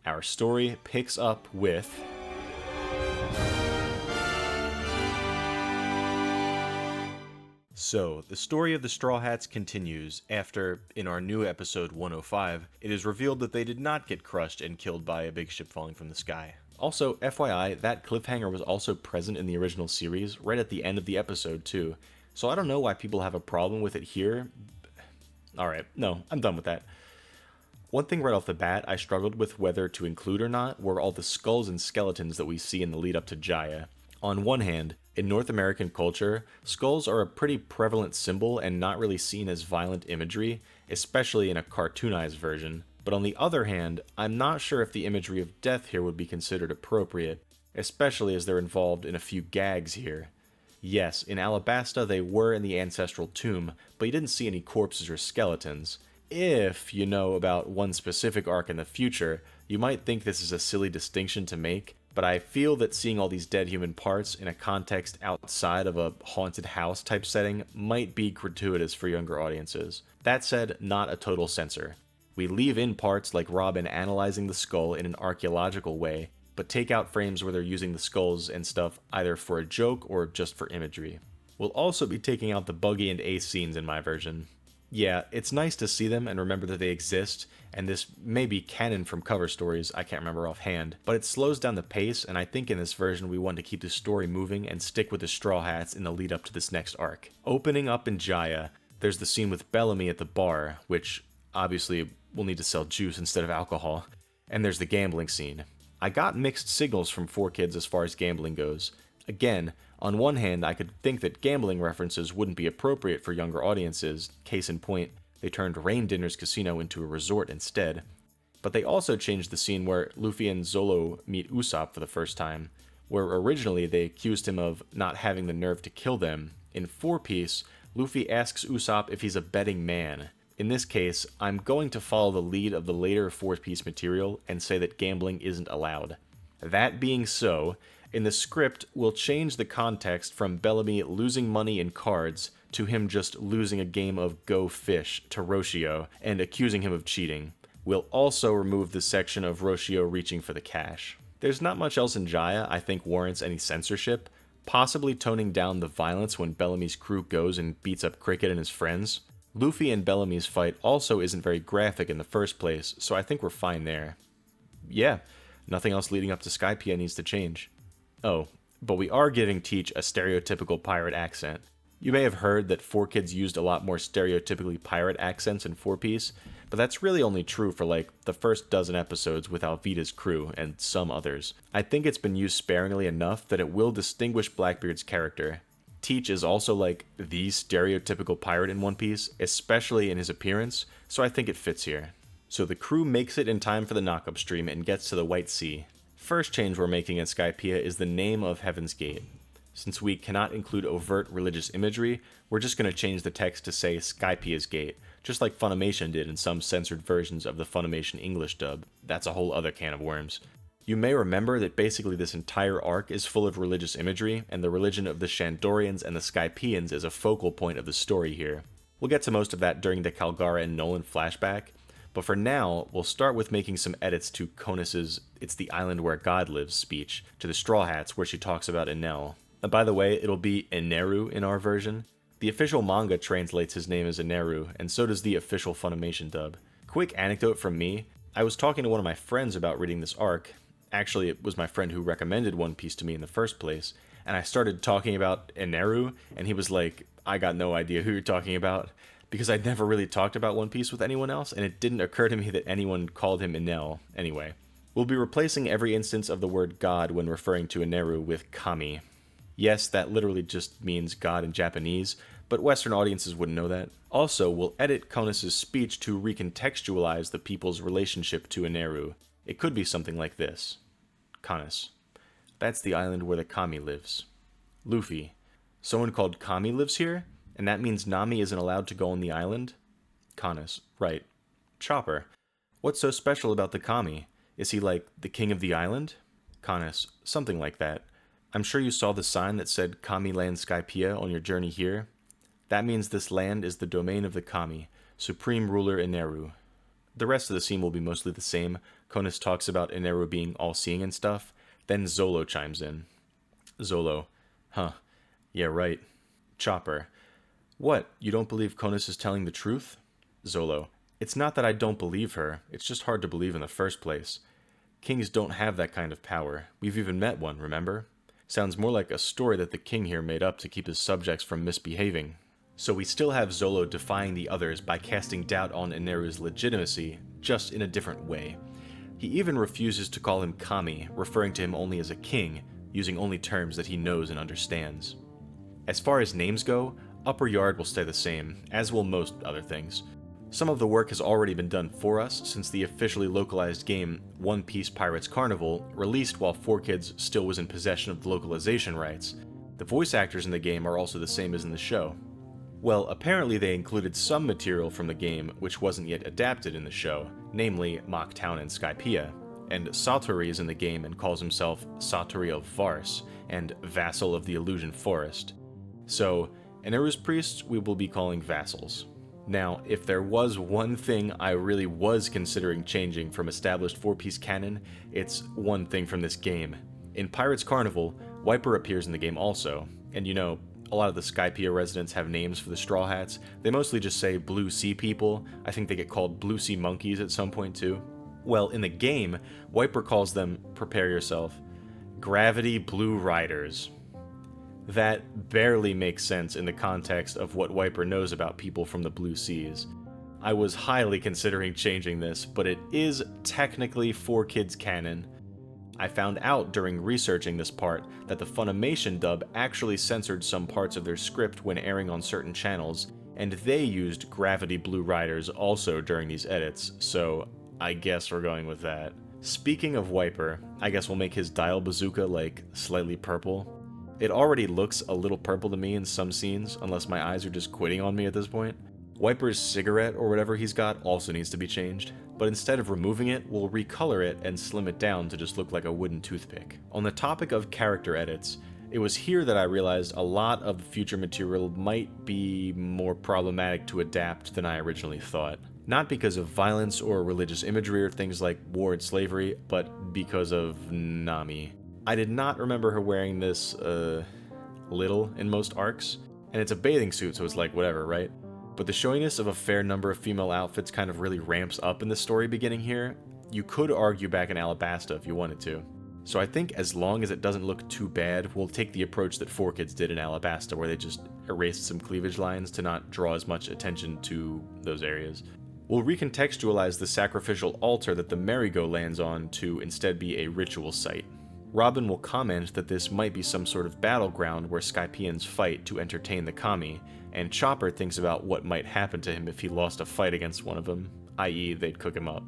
Our story picks up with... So, the story of the Straw Hats continues after, in our new episode 105, it is revealed that they did not get crushed and killed by a big ship falling from the sky. Also, FYI, that cliffhanger was also present in the original series, right at the end of the episode too, so I don't know why people have a problem with it here. Alright, no, I'm done with that. One thing right off the bat I struggled with whether to include or not were all the skulls and skeletons that we see in the lead up to Jaya. On one hand, in North American culture, skulls are a pretty prevalent symbol and not really seen as violent imagery, especially in a cartoonized version. But on the other hand, I'm not sure if the imagery of death here would be considered appropriate, especially as they're involved in a few gags here. Yes, in Alabasta they were in the ancestral tomb, but you didn't see any corpses or skeletons. If you know about one specific arc in the future, you might think this is a silly distinction to make, but I feel that seeing all these dead human parts in a context outside of a haunted house type setting might be gratuitous for younger audiences. That said, not a total censor. We leave in parts like Robin analyzing the skull in an archaeological way, but take out frames where they're using the skulls and stuff either for a joke or just for imagery. We'll also be taking out the Buggy and Ace scenes in my version. Yeah, it's nice to see them and remember that they exist, and this may be canon from cover stories, I can't remember offhand, but it slows down the pace, and I think in this version we want to keep the story moving and stick with the Straw Hats in the lead up to this next arc. Opening up in Jaya, there's the scene with Bellamy at the bar, which obviously we'll need to sell juice instead of alcohol. And there's the gambling scene. I got mixed signals from 4Kids as far as gambling goes. Again, on one hand, I could think that gambling references wouldn't be appropriate for younger audiences. Case in point, they turned Rain Dinner's casino into a resort instead. But they also changed the scene where Luffy and Zolo meet Usopp for the first time, where originally they accused him of not having the nerve to kill them. In 4-Piece, Luffy asks Usopp if he's a betting man. In this case, I'm going to follow the lead of the later 4-Piece material and say that gambling isn't allowed. That being so, in the script, we'll change the context from Bellamy losing money in cards to him just losing a game of Go Fish to Roshio and accusing him of cheating. We'll also remove the section of Roshio reaching for the cash. There's not much else in Jaya I think warrants any censorship, possibly toning down the violence when Bellamy's crew goes and beats up Cricket and his friends. Luffy and Bellamy's fight also isn't very graphic in the first place, so I think we're fine there. Yeah, nothing else leading up to Skypiea needs to change. Oh, but we are giving Teach a stereotypical pirate accent. You may have heard that 4Kids used a lot more stereotypically pirate accents in 4-Piece, but that's really only true for like the first dozen episodes with Alvida's crew and some others. I think it's been used sparingly enough that it will distinguish Blackbeard's character. Teach is also like the stereotypical pirate in One Piece, especially in his appearance, so I think it fits here. So the crew makes it in time for the knockup stream and gets to the White Sea. First change we're making in Skypiea is the name of Heaven's Gate. Since we cannot include overt religious imagery, we're just going to change the text to say Skypiea's Gate, just like Funimation did in some censored versions of the Funimation English dub. That's a whole other can of worms. You may remember that basically this entire arc is full of religious imagery, and the religion of the Shandorians and the Skypieans is a focal point of the story here. We'll get to most of that during the Calgara and Nolan flashback, but for now, we'll start with making some edits to Conus's "It's the Island Where God Lives" speech to the Straw Hats where she talks about Enel. And by the way, it'll be Eneru in our version. The official manga translates his name as Eneru, and so does the official Funimation dub. Quick anecdote from me, I was talking to one of my friends about reading this arc. Actually, it was my friend who recommended One Piece to me in the first place, and I started talking about Eneru, and he was like, I got no idea who you're talking about, because I'd never really talked about One Piece with anyone else, and it didn't occur to me that anyone called him Enel. Anyway, we'll be replacing every instance of the word God when referring to Eneru with Kami. Yes, that literally just means God in Japanese, but Western audiences wouldn't know that. Also, we'll edit Conus's speech to recontextualize the people's relationship to Eneru. It could be something like this. Conus: that's the island where the Kami lives. Luffy: someone called Kami lives here? And that means Nami isn't allowed to go on the island? Conus: right. Chopper: what's so special about the Kami? Is he like the king of the island? Conus: something like that. I'm sure you saw the sign that said Kami Land Skypiea on your journey here. That means this land is the domain of the Kami, supreme ruler Eneru. The rest of the scene will be mostly the same. Conus talks about Eneru being all-seeing and stuff. Then Zolo chimes in. Zolo: huh, yeah right. Chopper: what, you don't believe Conus is telling the truth? Zolo: it's not that I don't believe her, it's just hard to believe in the first place. Kings don't have that kind of power. We've even met one, remember? Sounds more like a story that the king here made up to keep his subjects from misbehaving. So we still have Zolo defying the others by casting doubt on Eneru's legitimacy, just in a different way. He even refuses to call him Kami, referring to him only as a king, using only terms that he knows and understands. As far as names go, Upper Yard will stay the same, as will most other things. Some of the work has already been done for us since the officially localized game One Piece Pirates Carnival released while 4Kids still was in possession of the localization rights. The voice actors in the game are also the same as in the show. Well, apparently they included some material from the game which wasn't yet adapted in the show, namely Mocktown and Skypiea, and Satori is in the game and calls himself Satori of Vars and Vassal of the Illusion Forest. So, Eneru's priests we will be calling vassals. Now, if there was one thing I really was considering changing from established 4-Piece canon, it's one thing from this game. In Pirates Carnival, Wiper appears in the game also, and you know, a lot of the Skypiea residents have names for the Straw Hats. They mostly just say Blue Sea People. I think they get called Blue Sea Monkeys at some point too. Well, in the game, Wiper calls them, prepare yourself, Gravity Blue Riders. That barely makes sense in the context of what Wiper knows about people from the Blue Seas. I was highly considering changing this, but it is technically 4Kids canon. I found out during researching this part that the Funimation dub actually censored some parts of their script when airing on certain channels, and they used Gravity Blue Riders also during these edits, so I guess we're going with that. Speaking of Wiper, I guess we'll make his dial bazooka like slightly purple. It already looks a little purple to me in some scenes, unless my eyes are just quitting on me at this point. Wiper's cigarette or whatever he's got also needs to be changed, but instead of removing it, we'll recolor it and slim it down to just look like a wooden toothpick. On the topic of character edits, it was here that I realized a lot of the future material might be more problematic to adapt than I originally thought. Not because of violence or religious imagery or things like war and slavery, but because of Nami. I did not remember her wearing this, little in most arcs, and it's a bathing suit, so it's like whatever, right? But the showiness of a fair number of female outfits kind of really ramps up in the story beginning here. You could argue back in Alabasta if you wanted to. So I think as long as it doesn't look too bad, we'll take the approach that 4Kids did in Alabasta, where they just erased some cleavage lines to not draw as much attention to those areas. We'll recontextualize the sacrificial altar that the merry-go lands on to instead be a ritual site. Robin will comment that this might be some sort of battleground where Skypeans fight to entertain the kami, and Chopper thinks about what might happen to him if he lost a fight against one of them, i.e. they'd cook him up.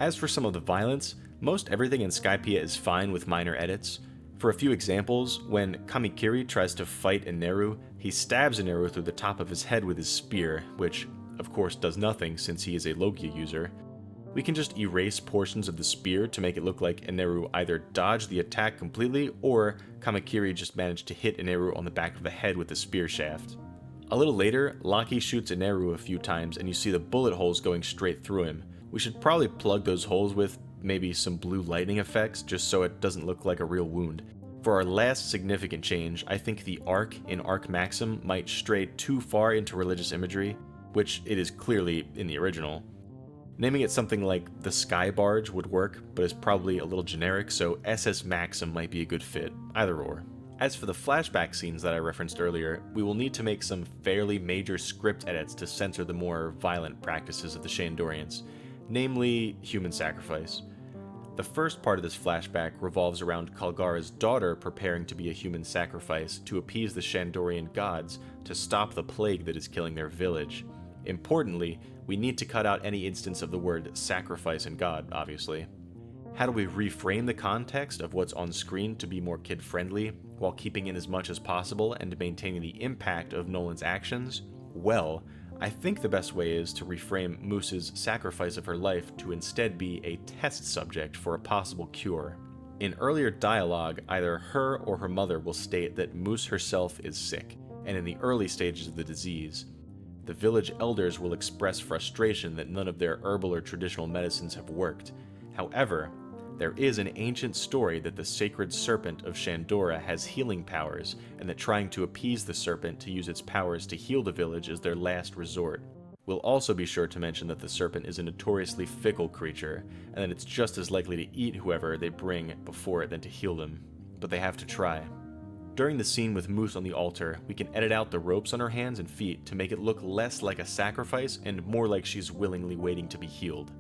As for some of the violence, most everything in Skypiea is fine with minor edits. For a few examples, when Kamikiri tries to fight Eneru, he stabs Eneru through the top of his head with his spear, which of course does nothing since he is a Logia user. We can just erase portions of the spear to make it look like Eneru either dodged the attack completely or Kamikiri just managed to hit Eneru on the back of the head with the spear shaft. A little later, Laki shoots Eneru a few times and you see the bullet holes going straight through him. We should probably plug those holes with maybe some blue lightning effects just so it doesn't look like a real wound. For our last significant change, I think the arc in Arc Maxim might stray too far into religious imagery, which it is clearly in the original. Naming it something like the Sky Barge would work, but is probably a little generic, so SS Maxim might be a good fit, either or. As for the flashback scenes that I referenced earlier, we will need to make some fairly major script edits to censor the more violent practices of the Shandorians, namely human sacrifice. The first part of this flashback revolves around Kalgara's daughter preparing to be a human sacrifice to appease the Shandorian gods to stop the plague that is killing their village. Importantly, we need to cut out any instance of the word sacrifice in God, obviously. How do we reframe the context of what's on screen to be more kid-friendly, while keeping in as much as possible and maintaining the impact of Nolan's actions? Well, I think the best way is to reframe Moose's sacrifice of her life to instead be a test subject for a possible cure. In earlier dialogue, either her or her mother will state that Moose herself is sick, and in the early stages of the disease. The village elders will express frustration that none of their herbal or traditional medicines have worked. However, there is an ancient story that the sacred serpent of Shandora has healing powers, and that trying to appease the serpent to use its powers to heal the village is their last resort. We'll also be sure to mention that the serpent is a notoriously fickle creature, and that it's just as likely to eat whoever they bring before it than to heal them. But they have to try. During the scene with Moose on the altar, we can edit out the ropes on her hands and feet to make it look less like a sacrifice and more like she's willingly waiting to be healed.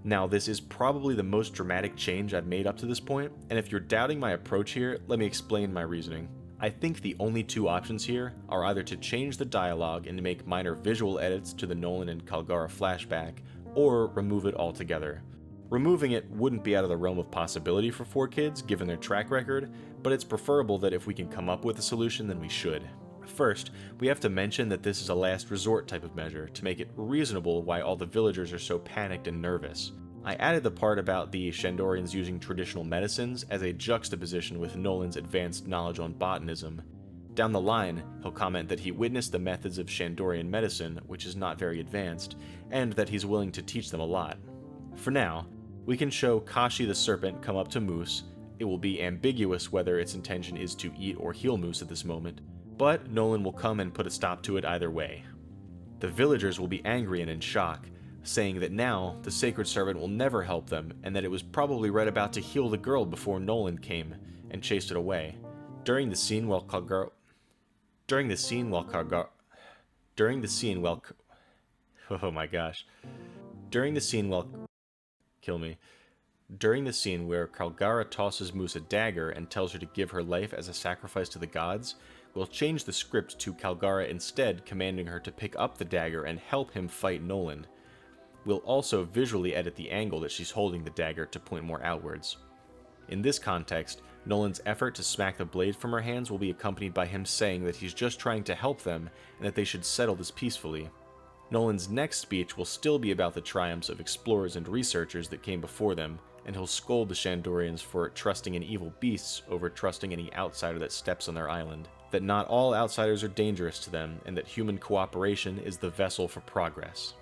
Now, this is probably the most dramatic change I've made up to this point, and if you're doubting my approach here, let me explain my reasoning. I think the only two options here are either to change the dialogue and make minor visual edits to the Nolan and Kalgara flashback, or remove it altogether. Removing it wouldn't be out of the realm of possibility for 4Kids, given their track record, but it's preferable that if we can come up with a solution, then we should. First, we have to mention that this is a last resort type of measure, to make it reasonable why all the villagers are so panicked and nervous. I added the part about the Shandorians using traditional medicines as a juxtaposition with Nolan's advanced knowledge on botanism. Down the line, he'll comment that he witnessed the methods of Shandorian medicine, which is not very advanced, and that he's willing to teach them a lot. For now, we can show Kashi the serpent come up to Moose. It will be ambiguous whether its intention is to eat or heal Moose at this moment, but Nolan will come and put a stop to it either way. The villagers will be angry and in shock, saying that now the sacred servant will never help them and that it was probably right about to heal the girl before Nolan came and chased it away. During the scene while Oh my gosh. During the scene where Calgara tosses Moose a dagger and tells her to give her life as a sacrifice to the gods, we'll change the script to Calgara instead commanding her to pick up the dagger and help him fight Nolan. We'll also visually edit the angle that she's holding the dagger to point more outwards. In this context, Nolan's effort to smack the blade from her hands will be accompanied by him saying that he's just trying to help them and that they should settle this peacefully. Nolan's next speech will still be about the triumphs of explorers and researchers that came before them, and he'll scold the Shandorians for trusting in evil beasts over trusting any outsider that steps on their island, that not all outsiders are dangerous to them, and that human cooperation is the vessel for progress.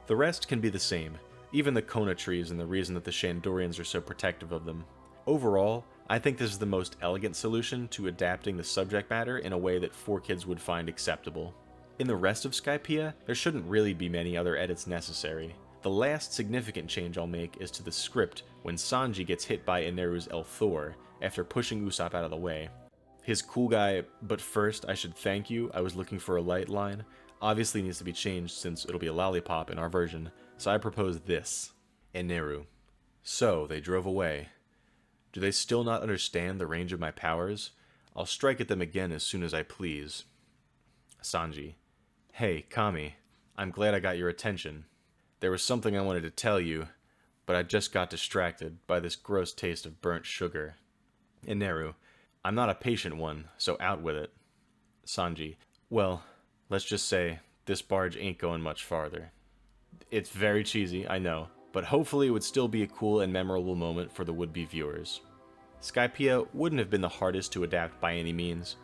The rest can be the same, even the Kona trees and the reason that the Shandorians are so protective of them. Overall, I think this is the most elegant solution to adapting the subject matter in a way that 4Kids would find acceptable. In the rest of Skypiea, there shouldn't really be many other edits necessary. The last significant change I'll make is to the script when Sanji gets hit by Eneru's El Thor after pushing Usopp out of the way. His cool guy, but first I should thank you, I was looking for a light line, obviously needs to be changed since it'll be a lollipop in our version, so I propose this. Eneru. So, they drove away. Do they still not understand the range of my powers? I'll strike at them again as soon as I please. Sanji. Hey, Kami. I'm glad I got your attention. There was something I wanted to tell you, but I just got distracted by this gross taste of burnt sugar. Eneru. I'm not a patient one, so out with it. Sanji. Well, let's just say this barge ain't going much farther. It's very cheesy, I know, but hopefully it would still be a cool and memorable moment for the would-be viewers. Skypiea wouldn't have been the hardest to adapt by any means.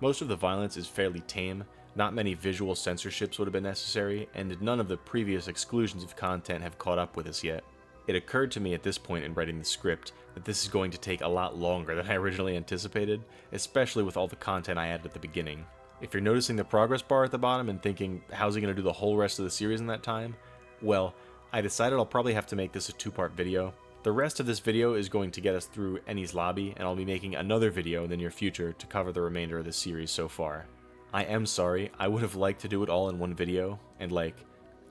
Most of the violence is fairly tame, not many visual censorships would have been necessary, and none of the previous exclusions of content have caught up with us yet. It occurred to me at this point in writing the script that this is going to take a lot longer than I originally anticipated, especially with all the content I added at the beginning. If you're noticing the progress bar at the bottom and thinking, how's he going to do the whole rest of the series in that time? Well, I decided I'll probably have to make this a 2-part video. The rest of this video is going to get us through Enies Lobby, and I'll be making another video in the near future to cover the remainder of the series so far. I am sorry, I would have liked to do it all in one video, and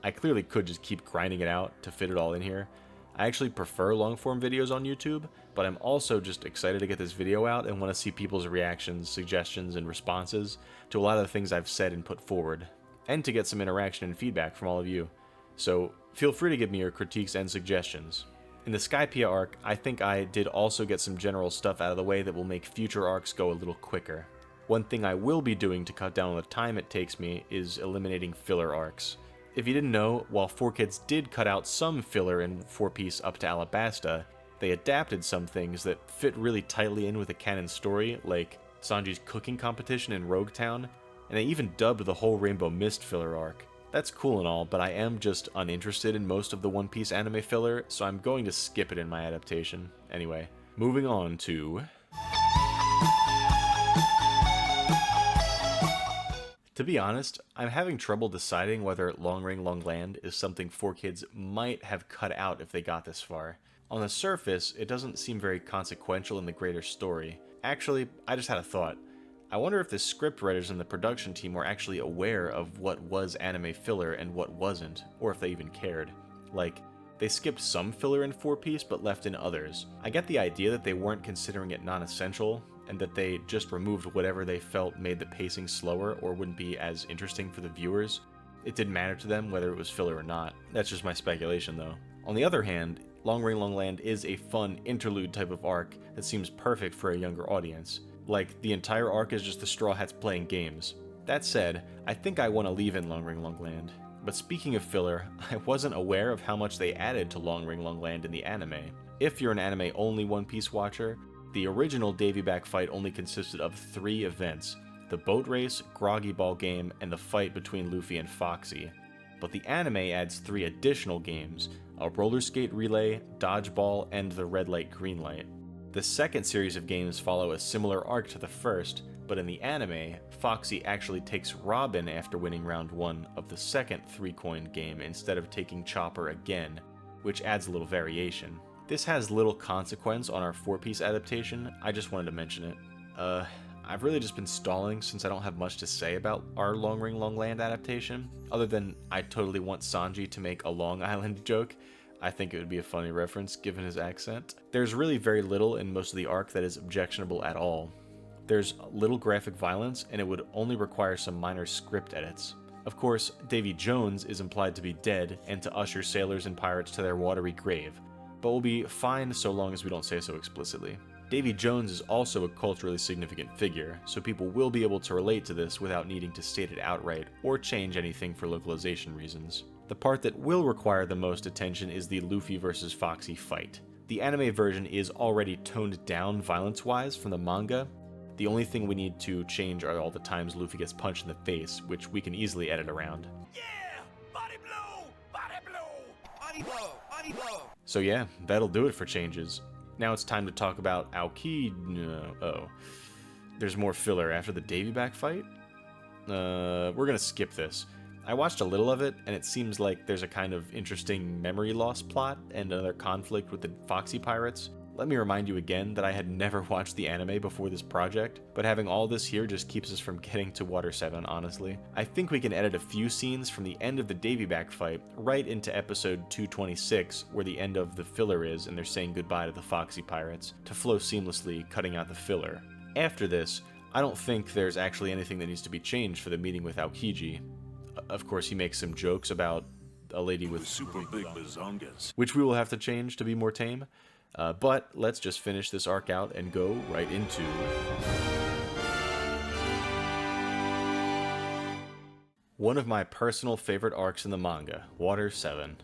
I clearly could just keep grinding it out to fit it all in here. I actually prefer long-form videos on YouTube, but I'm also just excited to get this video out and want to see people's reactions, suggestions, and responses to a lot of the things I've said and put forward, and to get some interaction and feedback from all of you. So feel free to give me your critiques and suggestions. In the Skypiea arc, I think I did also get some general stuff out of the way that will make future arcs go a little quicker. One thing I will be doing to cut down on the time it takes me is eliminating filler arcs. If you didn't know, while 4Kids did cut out some filler in 4-Piece up to Alabasta, they adapted some things that fit really tightly in with the canon story, like Sanji's cooking competition in Rogue Town, and they even dubbed the whole Rainbow Mist filler arc. That's cool and all, but I am just uninterested in most of the One Piece anime filler, so I'm going to skip it in my adaptation. Anyway, moving on to... To be honest, I'm having trouble deciding whether Long Ring Long Land is something 4Kids might have cut out if they got this far. On the surface, it doesn't seem very consequential in the greater story. Actually, I just had a thought. I wonder if the scriptwriters and the production team were actually aware of what was anime filler and what wasn't, or if they even cared. Like, they skipped some filler in 4-Piece but left in others. I get the idea that they weren't considering it non-essential, and that they just removed whatever they felt made the pacing slower or wouldn't be as interesting for the viewers. It didn't matter to them whether it was filler or not. That's just my speculation though. On the other hand, Long Ring Long Land is a fun interlude type of arc that seems perfect for a younger audience. Like, the entire arc is just the Straw Hats playing games. That said, I think I want to leave in Long Ring Long Land. But speaking of filler, I wasn't aware of how much they added to Long Ring Long Land in the anime. If you're an anime-only One Piece watcher, the original Davy Back fight only consisted of 3 events: the boat race, Groggy Ball game, and the fight between Luffy and Foxy. But the anime adds 3 additional games: a roller skate relay, dodgeball, and the red light green light. The second series of games follow a similar arc to the first, but in the anime, Foxy actually takes Robin after winning round 1 of the second 3-coin game instead of taking Chopper again, which adds a little variation. This has little consequence on our 4-Piece adaptation, I just wanted to mention it. I've really just been stalling since I don't have much to say about our Long Ring Long Land adaptation, other than I totally want Sanji to make a Long Island joke. I think it would be a funny reference given his accent. There's really very little in most of the arc that is objectionable at all. There's little graphic violence, and it would only require some minor script edits. Of course, Davy Jones is implied to be dead and to usher sailors and pirates to their watery grave, but we'll be fine so long as we don't say so explicitly. Davy Jones is also a culturally significant figure, so people will be able to relate to this without needing to state it outright or change anything for localization reasons. The part that will require the most attention is the Luffy versus Foxy fight. The anime version is already toned down violence-wise from the manga. The only thing we need to change are all the times Luffy gets punched in the face, which we can easily edit around. Yeah! Body blow! Body blow! Body blow! Body blow! So yeah, that'll do it for changes. Now it's time to talk about there's more filler after the Davy back fight? We're gonna skip this. I watched a little of it, and it seems like there's a kind of interesting memory loss plot and another conflict with the Foxy Pirates. Let me remind you again that I had never watched the anime before this project, but having all this here just keeps us from getting to Water 7, honestly. I think we can edit a few scenes from the end of the Davy back fight right into episode 226, where the end of the filler is and they're saying goodbye to the Foxy Pirates, to flow seamlessly, cutting out the filler. After this, I don't think there's actually anything that needs to be changed for the meeting with Aokiji. Of course, he makes some jokes about a lady with super big bazongas, which we will have to change to be more tame. But let's just finish this arc out and go right into one of my personal favorite arcs in the manga, Water 7.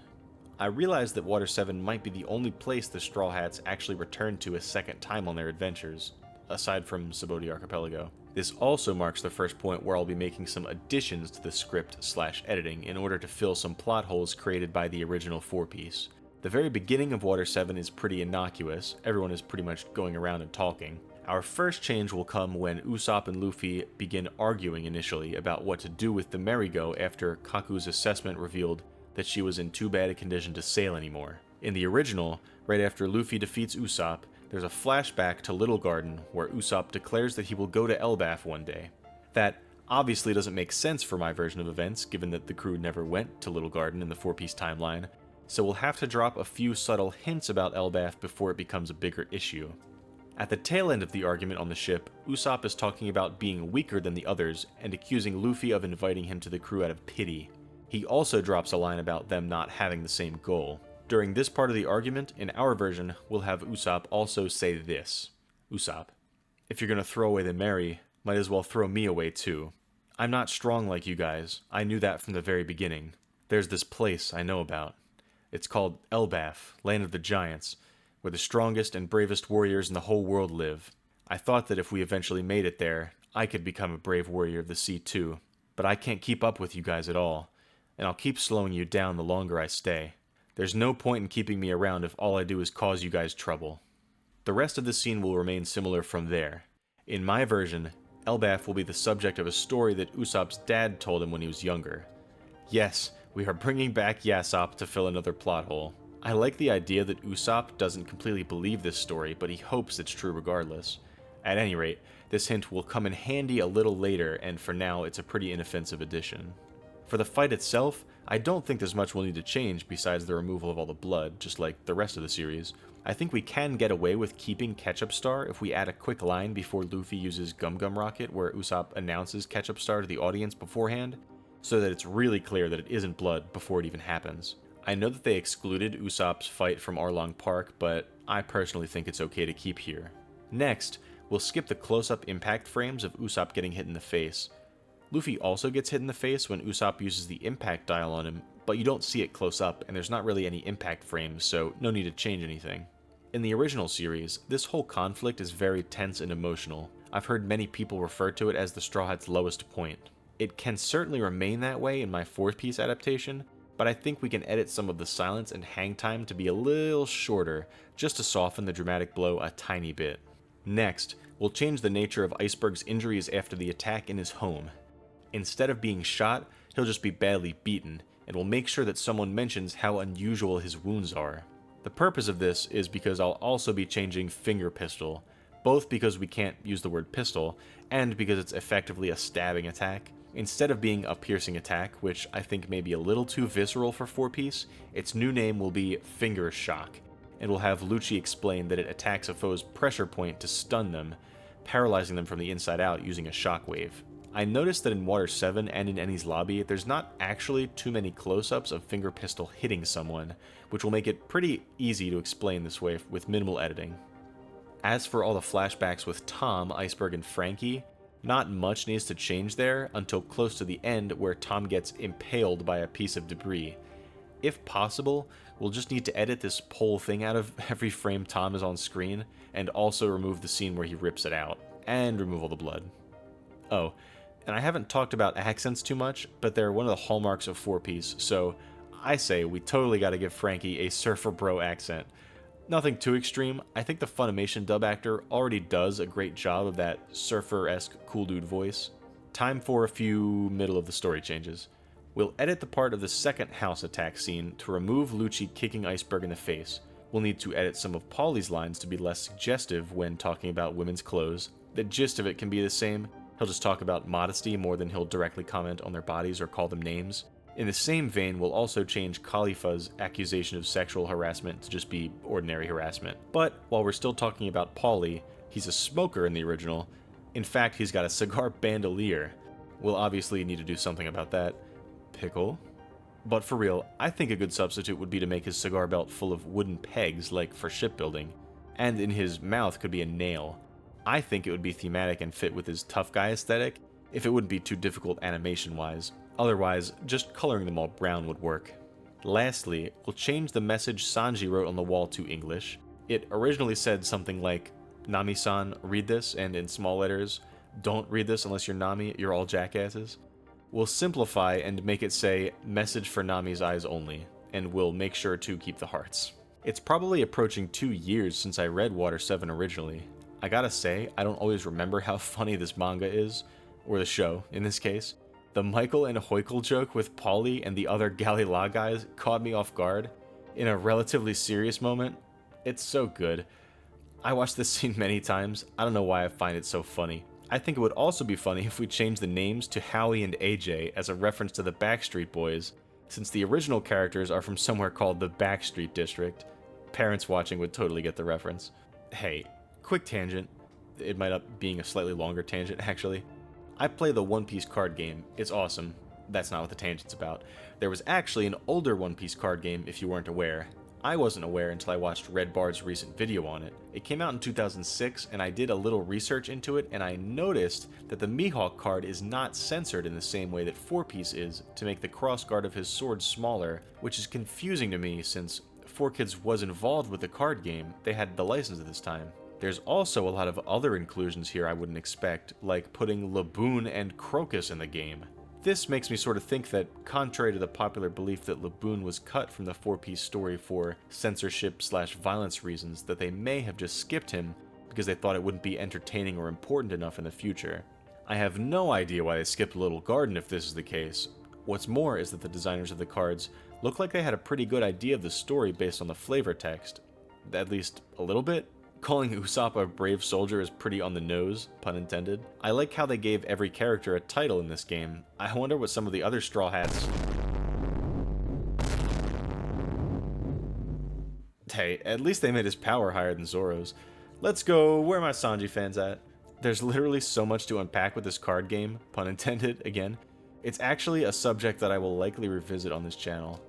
I realized that Water 7 might be the only place the Straw Hats actually return to a second time on their adventures, aside from Subodi Archipelago. This also marks the first point where I'll be making some additions to the script/editing in order to fill some plot holes created by the original 4-piece. The very beginning of Water 7 is pretty innocuous, everyone is pretty much going around and talking. Our first change will come when Usopp and Luffy begin arguing initially about what to do with the Merry-Go after Kaku's assessment revealed that she was in too bad a condition to sail anymore. In the original, right after Luffy defeats Usopp, there's a flashback to Little Garden where Usopp declares that he will go to Elbaf one day. That obviously doesn't make sense for my version of events, given that the crew never went to Little Garden in the 4-piece timeline, so we'll have to drop a few subtle hints about Elbaf before it becomes a bigger issue. At the tail end of the argument on the ship, Usopp is talking about being weaker than the others and accusing Luffy of inviting him to the crew out of pity. He also drops a line about them not having the same goal. During this part of the argument, in our version, we'll have Usopp also say this. Usopp, if you're gonna throw away the Merry, might as well throw me away too. I'm not strong like you guys, I knew that from the very beginning. There's this place I know about. It's called Elbaf, Land of the Giants, where the strongest and bravest warriors in the whole world live. I thought that if we eventually made it there, I could become a brave warrior of the sea too. But I can't keep up with you guys at all, and I'll keep slowing you down the longer I stay. There's no point in keeping me around if all I do is cause you guys trouble. The rest of the scene will remain similar from there. In my version, Elbaf will be the subject of a story that Usopp's dad told him when he was younger. Yes, we are bringing back Yasopp to fill another plot hole. I like the idea that Usopp doesn't completely believe this story, but he hopes it's true regardless. At any rate, this hint will come in handy a little later, and for now, it's a pretty inoffensive addition. For the fight itself, I don't think there's much we'll need to change besides the removal of all the blood, just like the rest of the series. I think we can get away with keeping Ketchup Star if we add a quick line before Luffy uses Gum Gum Rocket where Usopp announces Ketchup Star to the audience beforehand, so that it's really clear that it isn't blood before it even happens. I know that they excluded Usopp's fight from Arlong Park, but I personally think it's okay to keep here. Next, we'll skip the close-up impact frames of Usopp getting hit in the face. Luffy also gets hit in the face when Usopp uses the impact dial on him, but you don't see it close up, and there's not really any impact frames, so no need to change anything. In the original series, this whole conflict is very tense and emotional. I've heard many people refer to it as the Straw Hats' lowest point. It can certainly remain that way in my 4th-piece adaptation, but I think we can edit some of the silence and hang time to be a little shorter, just to soften the dramatic blow a tiny bit. Next, we'll change the nature of Iceberg's injuries after the attack in his home. Instead of being shot, he'll just be badly beaten, and we'll make sure that someone mentions how unusual his wounds are. The purpose of this is because I'll also be changing Finger Pistol, both because we can't use the word pistol, and because it's effectively a stabbing attack. Instead of being a piercing attack, which I think may be a little too visceral for 4-piece, its new name will be Finger Shock, and will have Lucci explain that it attacks a foe's pressure point to stun them, paralyzing them from the inside out using a shockwave. I noticed that in Water 7 and in Enies Lobby, there's not actually too many close-ups of Finger Pistol hitting someone, which will make it pretty easy to explain this way with minimal editing. As for all the flashbacks with Tom, Iceberg, and Frankie, not much needs to change there until close to the end where Tom gets impaled by a piece of debris. If possible, we'll just need to edit this whole thing out of every frame Tom is on screen, and also remove the scene where he rips it out, and remove all the blood. Oh, and I haven't talked about accents too much, but they're one of the hallmarks of 4-piece, so I say we totally gotta give Frankie a surfer bro accent. Nothing too extreme. I think the Funimation dub actor already does a great job of that surfer-esque cool dude voice. Time for a few middle of the story changes. We'll edit the part of the second house attack scene to remove Lucci kicking Iceberg in the face. We'll need to edit some of Polly's lines to be less suggestive when talking about women's clothes. The gist of it can be the same. He'll just talk about modesty more than he'll directly comment on their bodies or call them names. In the same vein, we'll also change Khalifa's accusation of sexual harassment to just be ordinary harassment. But while we're still talking about Paulie, he's a smoker in the original. In fact, he's got a cigar bandolier. We'll obviously need to do something about that. Pickle? But for real, I think a good substitute would be to make his cigar belt full of wooden pegs, like for shipbuilding. And in his mouth could be a nail. I think it would be thematic and fit with his tough guy aesthetic, if it wouldn't be too difficult animation-wise. Otherwise, just coloring them all brown would work. Lastly, we'll change the message Sanji wrote on the wall to English. It originally said something like, "Nami-san, read this," and in small letters, "Don't read this unless you're Nami, you're all jackasses." We'll simplify and make it say, "Message for Nami's eyes only," and we'll make sure to keep the hearts. It's probably approaching 2 years since I read Water 7 originally. I gotta say, I don't always remember how funny this manga is, or the show, in this case. The Michael and Hoikel joke with Paulie and the other Galila guys caught me off guard. In a relatively serious moment, it's so good. I watched this scene many times. I don't know why I find it so funny. I think it would also be funny if we changed the names to Howie and AJ as a reference to the Backstreet Boys, since the original characters are from somewhere called the Backstreet District. Parents watching would totally get the reference. Hey, quick tangent. It might up being a slightly longer tangent, actually. I play the One Piece card game. It's awesome. That's not what the tangent's about. There was actually an older One Piece card game, if you weren't aware. I wasn't aware until I watched Red Bard's recent video on it. It came out in 2006, and I did a little research into it, and I noticed that the Mihawk card is not censored in the same way that 4-piece is to make the crossguard of his sword smaller, which is confusing to me since 4Kids was involved with the card game. They had the license at this time. There's also a lot of other inclusions here I wouldn't expect, like putting Laboon and Crocus in the game. This makes me sort of think that, contrary to the popular belief that Laboon was cut from the 4-piece story for censorship/violence reasons, that they may have just skipped him because they thought it wouldn't be entertaining or important enough in the future. I have no idea why they skipped Little Garden if this is the case. What's more is that the designers of the cards look like they had a pretty good idea of the story based on the flavor text. At least a little bit. Calling Usopp a brave soldier is pretty on the nose, pun intended. I like how they gave every character a title in this game. I wonder what some of the other Straw Hats... Hey, at least they made his power higher than Zoro's. Let's go, where are my Sanji fans at? There's literally so much to unpack with this card game, pun intended, again. It's actually a subject that I will likely revisit on this channel.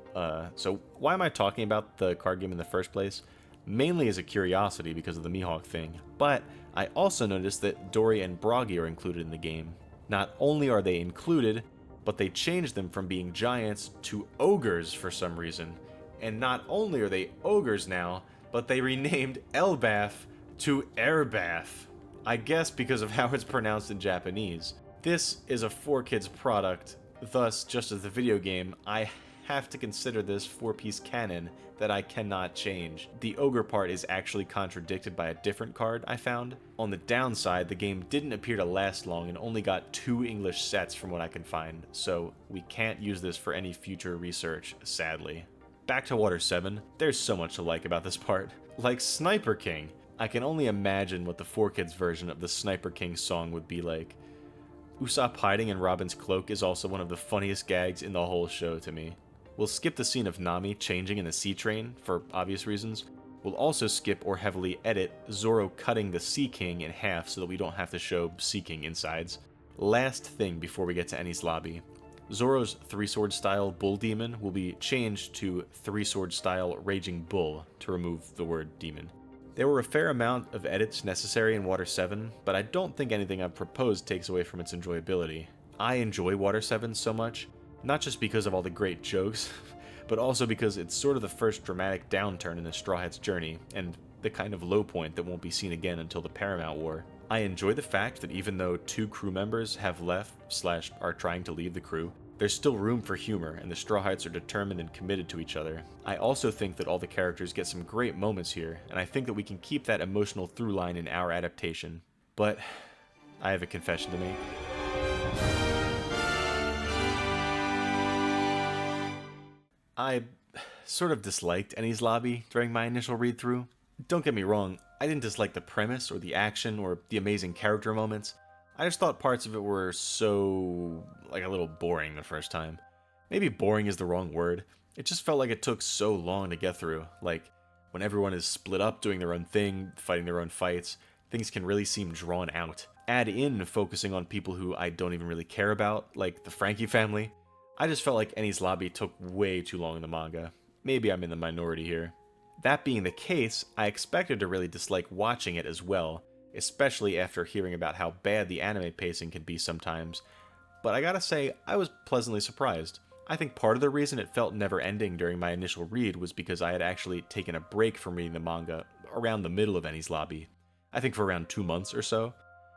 So why am I talking about the card game in the first place? Mainly as a curiosity because of the Mihawk thing, but I also noticed that Dory and Broggy are included in the game. Not only are they included, but they changed them from being giants to ogres for some reason. And not only are they ogres now, but they renamed Elbaf to Airbath. I guess because of how it's pronounced in Japanese. This is a 4Kids product, thus, just as the video game, I have to consider this 4-piece canon that I cannot change. The ogre part is actually contradicted by a different card I found. On the downside, the game didn't appear to last long and only got 2 English sets from what I can find, so we can't use this for any future research, sadly. Back to Water 7, there's so much to like about this part. Like Sniper King. I can only imagine what the 4Kids version of the Sniper King song would be like. Usopp hiding in Robin's cloak is also one of the funniest gags in the whole show to me. We'll skip the scene of Nami changing in the sea train, for obvious reasons. We'll also skip or heavily edit Zoro cutting the Sea King in half so that we don't have to show Sea King insides. Last thing before we get to Enies Lobby. Zoro's 3-sword style Bull Demon will be changed to 3-sword style Raging Bull to remove the word demon. There were a fair amount of edits necessary in Water 7, but I don't think anything I've proposed takes away from its enjoyability. I enjoy Water 7 so much, not just because of all the great jokes, but also because it's sort of the first dramatic downturn in the Straw Hats' journey, and the kind of low point that won't be seen again until the Paramount War. I enjoy the fact that even though 2 crew members have left / are trying to leave the crew, there's still room for humor, and the Straw Hats are determined and committed to each other. I also think that all the characters get some great moments here, and I think that we can keep that emotional through line in our adaptation. But I have a confession to make. I sort of disliked Enies Lobby during my initial read-through. Don't get me wrong, I didn't dislike the premise or the action or the amazing character moments. I just thought parts of it were so, a little boring the first time. Maybe boring is the wrong word. It just felt like it took so long to get through. Like, when everyone is split up doing their own thing, fighting their own fights, things can really seem drawn out. Add in focusing on people who I don't even really care about, like the Frankie family. I just felt like Enies Lobby took way too long in the manga. Maybe I'm in the minority here. That being the case, I expected to really dislike watching it as well, especially after hearing about how bad the anime pacing can be sometimes. But I gotta say, I was pleasantly surprised. I think part of the reason it felt never-ending during my initial read was because I had actually taken a break from reading the manga around the middle of Enies Lobby. I think for around 2 months or so.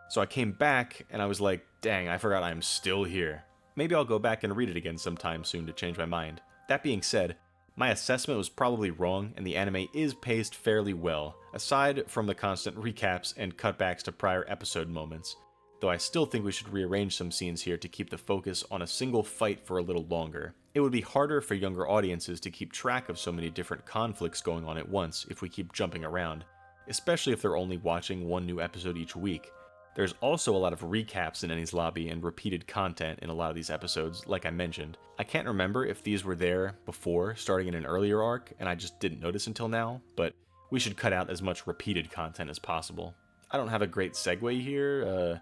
So I came back, and I was like, dang, I forgot I'm still here. Maybe I'll go back and read it again sometime soon to change my mind. That being said, my assessment was probably wrong, and the anime is paced fairly well, aside from the constant recaps and cutbacks to prior episode moments, though I still think we should rearrange some scenes here to keep the focus on a single fight for a little longer. It would be harder for younger audiences to keep track of so many different conflicts going on at once if we keep jumping around, especially if they're only watching one new episode each week. There's also a lot of recaps in Enies Lobby and repeated content in a lot of these episodes, like I mentioned. I can't remember if these were there before, starting in an earlier arc, and I just didn't notice until now, but we should cut out as much repeated content as possible. I don't have a great segue here.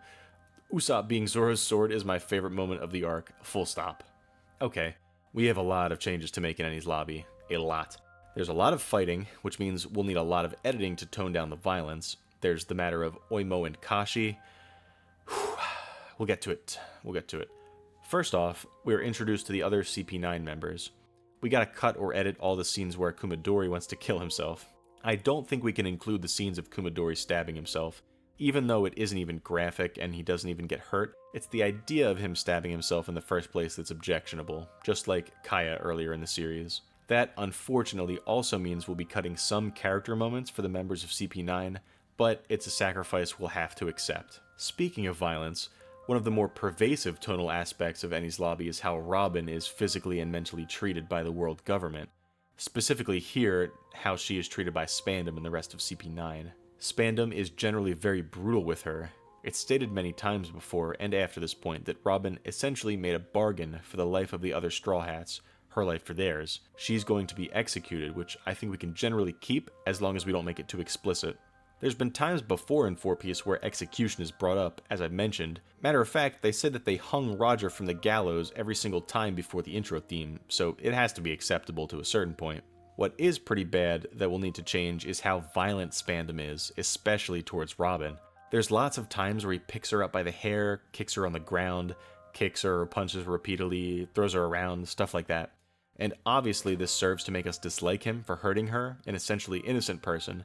Usopp being Zoro's sword is my favorite moment of the arc, full stop. Okay, we have a lot of changes to make in Enies Lobby. A lot. There's a lot of fighting, which means we'll need a lot of editing to tone down the violence. There's the matter of Oimo and Kashi. We'll get to it. First off, we're introduced to the other CP9 members. We gotta cut or edit all the scenes where Kumadori wants to kill himself. I don't think we can include the scenes of Kumadori stabbing himself. Even though it isn't even graphic and he doesn't even get hurt, it's the idea of him stabbing himself in the first place that's objectionable, just like Kaya earlier in the series. That, unfortunately, also means we'll be cutting some character moments for the members of CP9, but it's a sacrifice we'll have to accept. Speaking of violence, one of the more pervasive tonal aspects of Enies Lobby is how Robin is physically and mentally treated by the world government. Specifically here, how she is treated by Spandam and the rest of CP9. Spandam is generally very brutal with her. It's stated many times before and after this point that Robin essentially made a bargain for the life of the other Straw Hats, her life for theirs. She's going to be executed, which I think we can generally keep as long as we don't make it too explicit. There's been times before in 4 Piece where execution is brought up, as I've mentioned. Matter of fact, they said that they hung Roger from the gallows every single time before the intro theme, so it has to be acceptable to a certain point. What is pretty bad that we'll need to change is how violent Spandam is, especially towards Robin. There's lots of times where he picks her up by the hair, kicks her on the ground, kicks her or punches her repeatedly, throws her around, stuff like that. And obviously this serves to make us dislike him for hurting her, an essentially innocent person,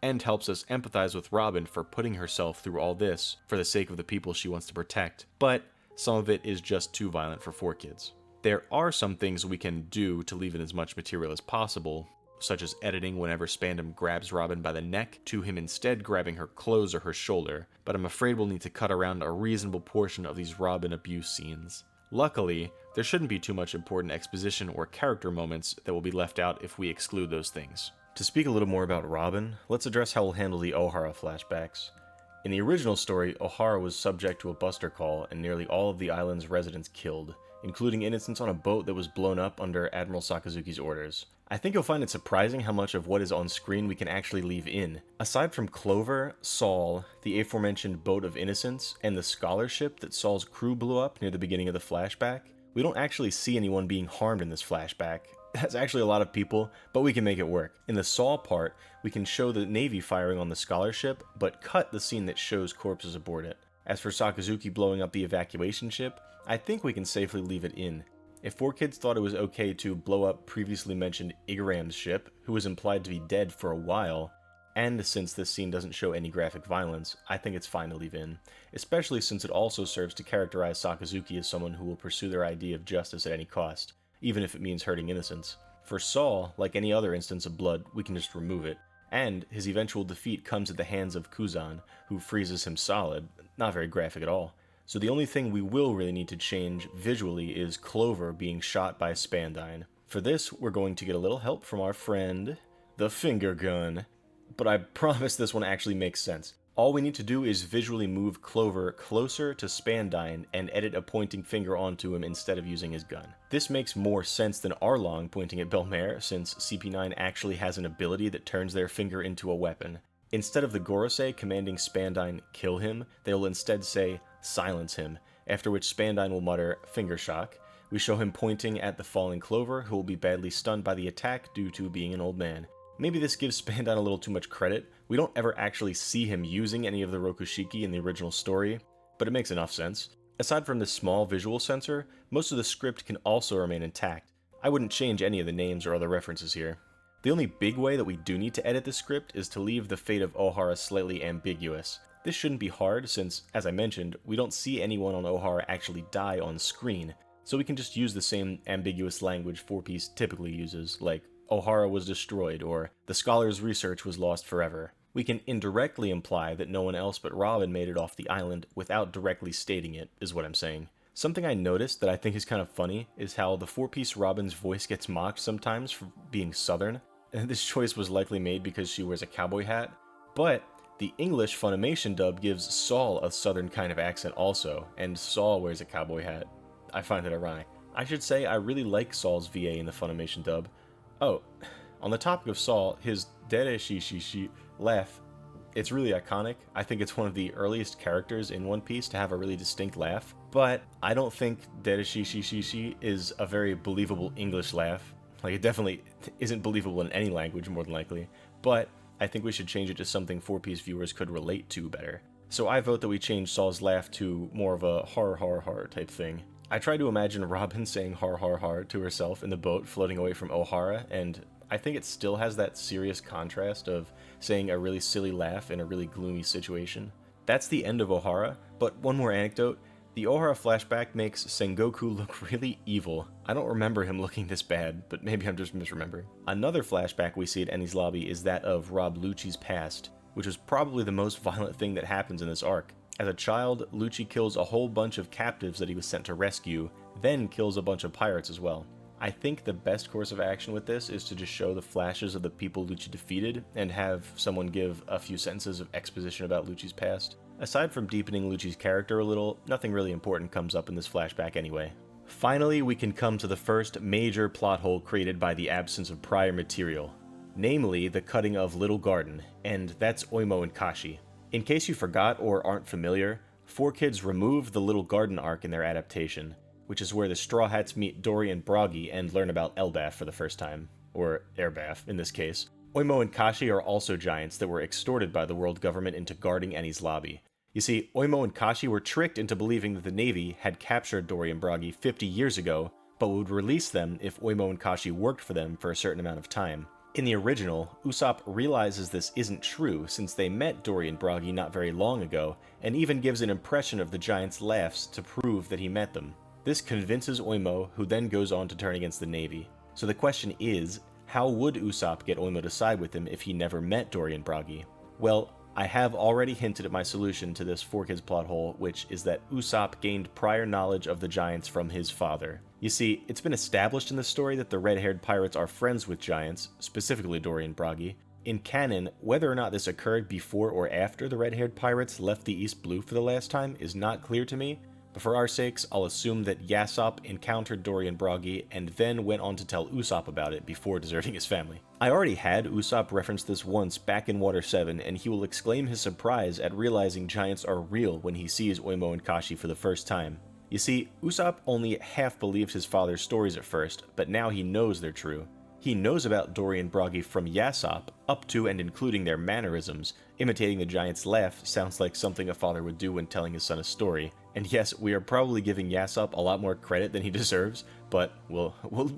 and helps us empathize with Robin for putting herself through all this for the sake of the people she wants to protect. But some of it is just too violent for 4Kids. There are some things we can do to leave in as much material as possible, such as editing whenever Spandam grabs Robin by the neck to him instead grabbing her clothes or her shoulder, but I'm afraid we'll need to cut around a reasonable portion of these Robin abuse scenes. Luckily, there shouldn't be too much important exposition or character moments that will be left out if we exclude those things. To speak a little more about Robin, let's address how we'll handle the O'Hara flashbacks. In the original story, O'Hara was subject to a buster call and nearly all of the island's residents killed, including innocents on a boat that was blown up under Admiral Sakazuki's orders. I think you'll find it surprising how much of what is on screen we can actually leave in. Aside from Clover, Saul, the aforementioned boat of innocents, and the scholarship that Saul's crew blew up near the beginning of the flashback, we don't actually see anyone being harmed in this flashback. That's actually a lot of people, but we can make it work. In the Saul part, we can show the Navy firing on the scholarship, but cut the scene that shows corpses aboard it. As for Sakazuki blowing up the evacuation ship, I think we can safely leave it in. If 4Kids thought it was okay to blow up previously mentioned Igaram's ship, who was implied to be dead for a while, and since this scene doesn't show any graphic violence, I think it's fine to leave in, especially since it also serves to characterize Sakazuki as someone who will pursue their idea of justice at any cost, even if it means hurting innocents. For Saul, like any other instance of blood, we can just remove it, and his eventual defeat comes at the hands of Kuzan, who freezes him solid, not very graphic at all. So the only thing we will really need to change visually is Clover being shot by Spandine. For this, we're going to get a little help from our friend, the finger gun. But I promise this one actually makes sense. All we need to do is visually move Clover closer to Spandine and edit a pointing finger onto him instead of using his gun. This makes more sense than Arlong pointing at Belmer, since CP9 actually has an ability that turns their finger into a weapon. Instead of the Gorosei commanding Spandine kill him, they will instead say silence him, after which Spandine will mutter finger shock. We show him pointing at the falling Clover, who will be badly stunned by the attack due to being an old man. Maybe this gives Spandine a little too much credit. We don't ever actually see him using any of the Rokushiki in the original story, but it makes enough sense. Aside from this small visual censor, most of the script can also remain intact. I wouldn't change any of the names or other references here. The only big way that we do need to edit the script is to leave the fate of O'Hara slightly ambiguous. This shouldn't be hard since, as I mentioned, we don't see anyone on O'Hara actually die on screen, so we can just use the same ambiguous language 4-Piece typically uses, like O'Hara was destroyed or the scholar's research was lost forever. We can indirectly imply that no one else but Robin made it off the island without directly stating it, is what I'm saying. Something I noticed that I think is kind of funny is how the 4-Piece Robin's voice gets mocked sometimes for being southern, and this choice was likely made because she wears a cowboy hat, but the English Funimation dub gives Saul a southern kind of accent also, and Saul wears a cowboy hat. I find it ironic. I should say I really like Saul's VA in the Funimation dub. Oh, on the topic of Saul, his dere shi shi shi laugh, it's really iconic. I think it's one of the earliest characters in One Piece to have a really distinct laugh, but I don't think dere shi shi shi shi is a very believable English laugh. Like, it definitely isn't believable in any language, more than likely, but I think we should change it to something 4-Piece viewers could relate to better. So I vote that we change Saul's laugh to more of a har har har type thing. I try to imagine Robin saying har har har to herself in the boat floating away from O'Hara, and I think it still has that serious contrast of saying a really silly laugh in a really gloomy situation. That's the end of O'Hara, but one more anecdote. The O'Hara flashback makes Sengoku look really evil. I don't remember him looking this bad, but maybe I'm just misremembering. Another flashback we see at Enies Lobby is that of Rob Lucci's past, which is probably the most violent thing that happens in this arc. As a child, Lucci kills a whole bunch of captives that he was sent to rescue, then kills a bunch of pirates as well. I think the best course of action with this is to just show the flashes of the people Lucci defeated, and have someone give a few sentences of exposition about Lucci's past. Aside from deepening Lucci's character a little, nothing really important comes up in this flashback anyway. Finally, we can come to the first major plot hole created by the absence of prior material, namely the cutting of Little Garden, and that's Oimo and Kashi. In case you forgot or aren't familiar, 4Kids removed the Little Garden arc in their adaptation, which is where the Straw Hats meet Dory and Bragi and learn about Elbaf for the first time, or Airbaf in this case. Oimo and Kashi are also giants that were extorted by the world government into guarding Enies Lobby. You see, Oimo and Kashi were tricked into believing that the Navy had captured Dory and Bragi 50 years ago, but would release them if Oimo and Kashi worked for them for a certain amount of time. In the original, Usopp realizes this isn't true since they met Dory and Bragi not very long ago, and even gives an impression of the giants' laughs to prove that he met them. This convinces Oimo, who then goes on to turn against the Navy. So the question is, how would Usopp get Oimo to side with him if he never met Dory and Bragi? Well, I have already hinted at my solution to this 4Kids plot hole, which is that Usopp gained prior knowledge of the giants from his father. You see, it's been established in the story that the red-haired pirates are friends with giants, specifically Dorian Bragi. In canon, whether or not this occurred before or after the red-haired pirates left the East Blue for the last time is not clear to me, but for our sakes, I'll assume that Yasopp encountered Dorian Bragi and then went on to tell Usopp about it before deserting his family. I already had Usopp reference this once back in Water 7, and he will exclaim his surprise at realizing giants are real when he sees Oimo and Kashi for the first time. You see, Usopp only half believed his father's stories at first, but now he knows they're true. He knows about Dorian Bragi from Yasopp, up to and including their mannerisms. Imitating the giant's laugh sounds like something a father would do when telling his son a story. And yes, we are probably giving Yasopp a lot more credit than he deserves, but we'll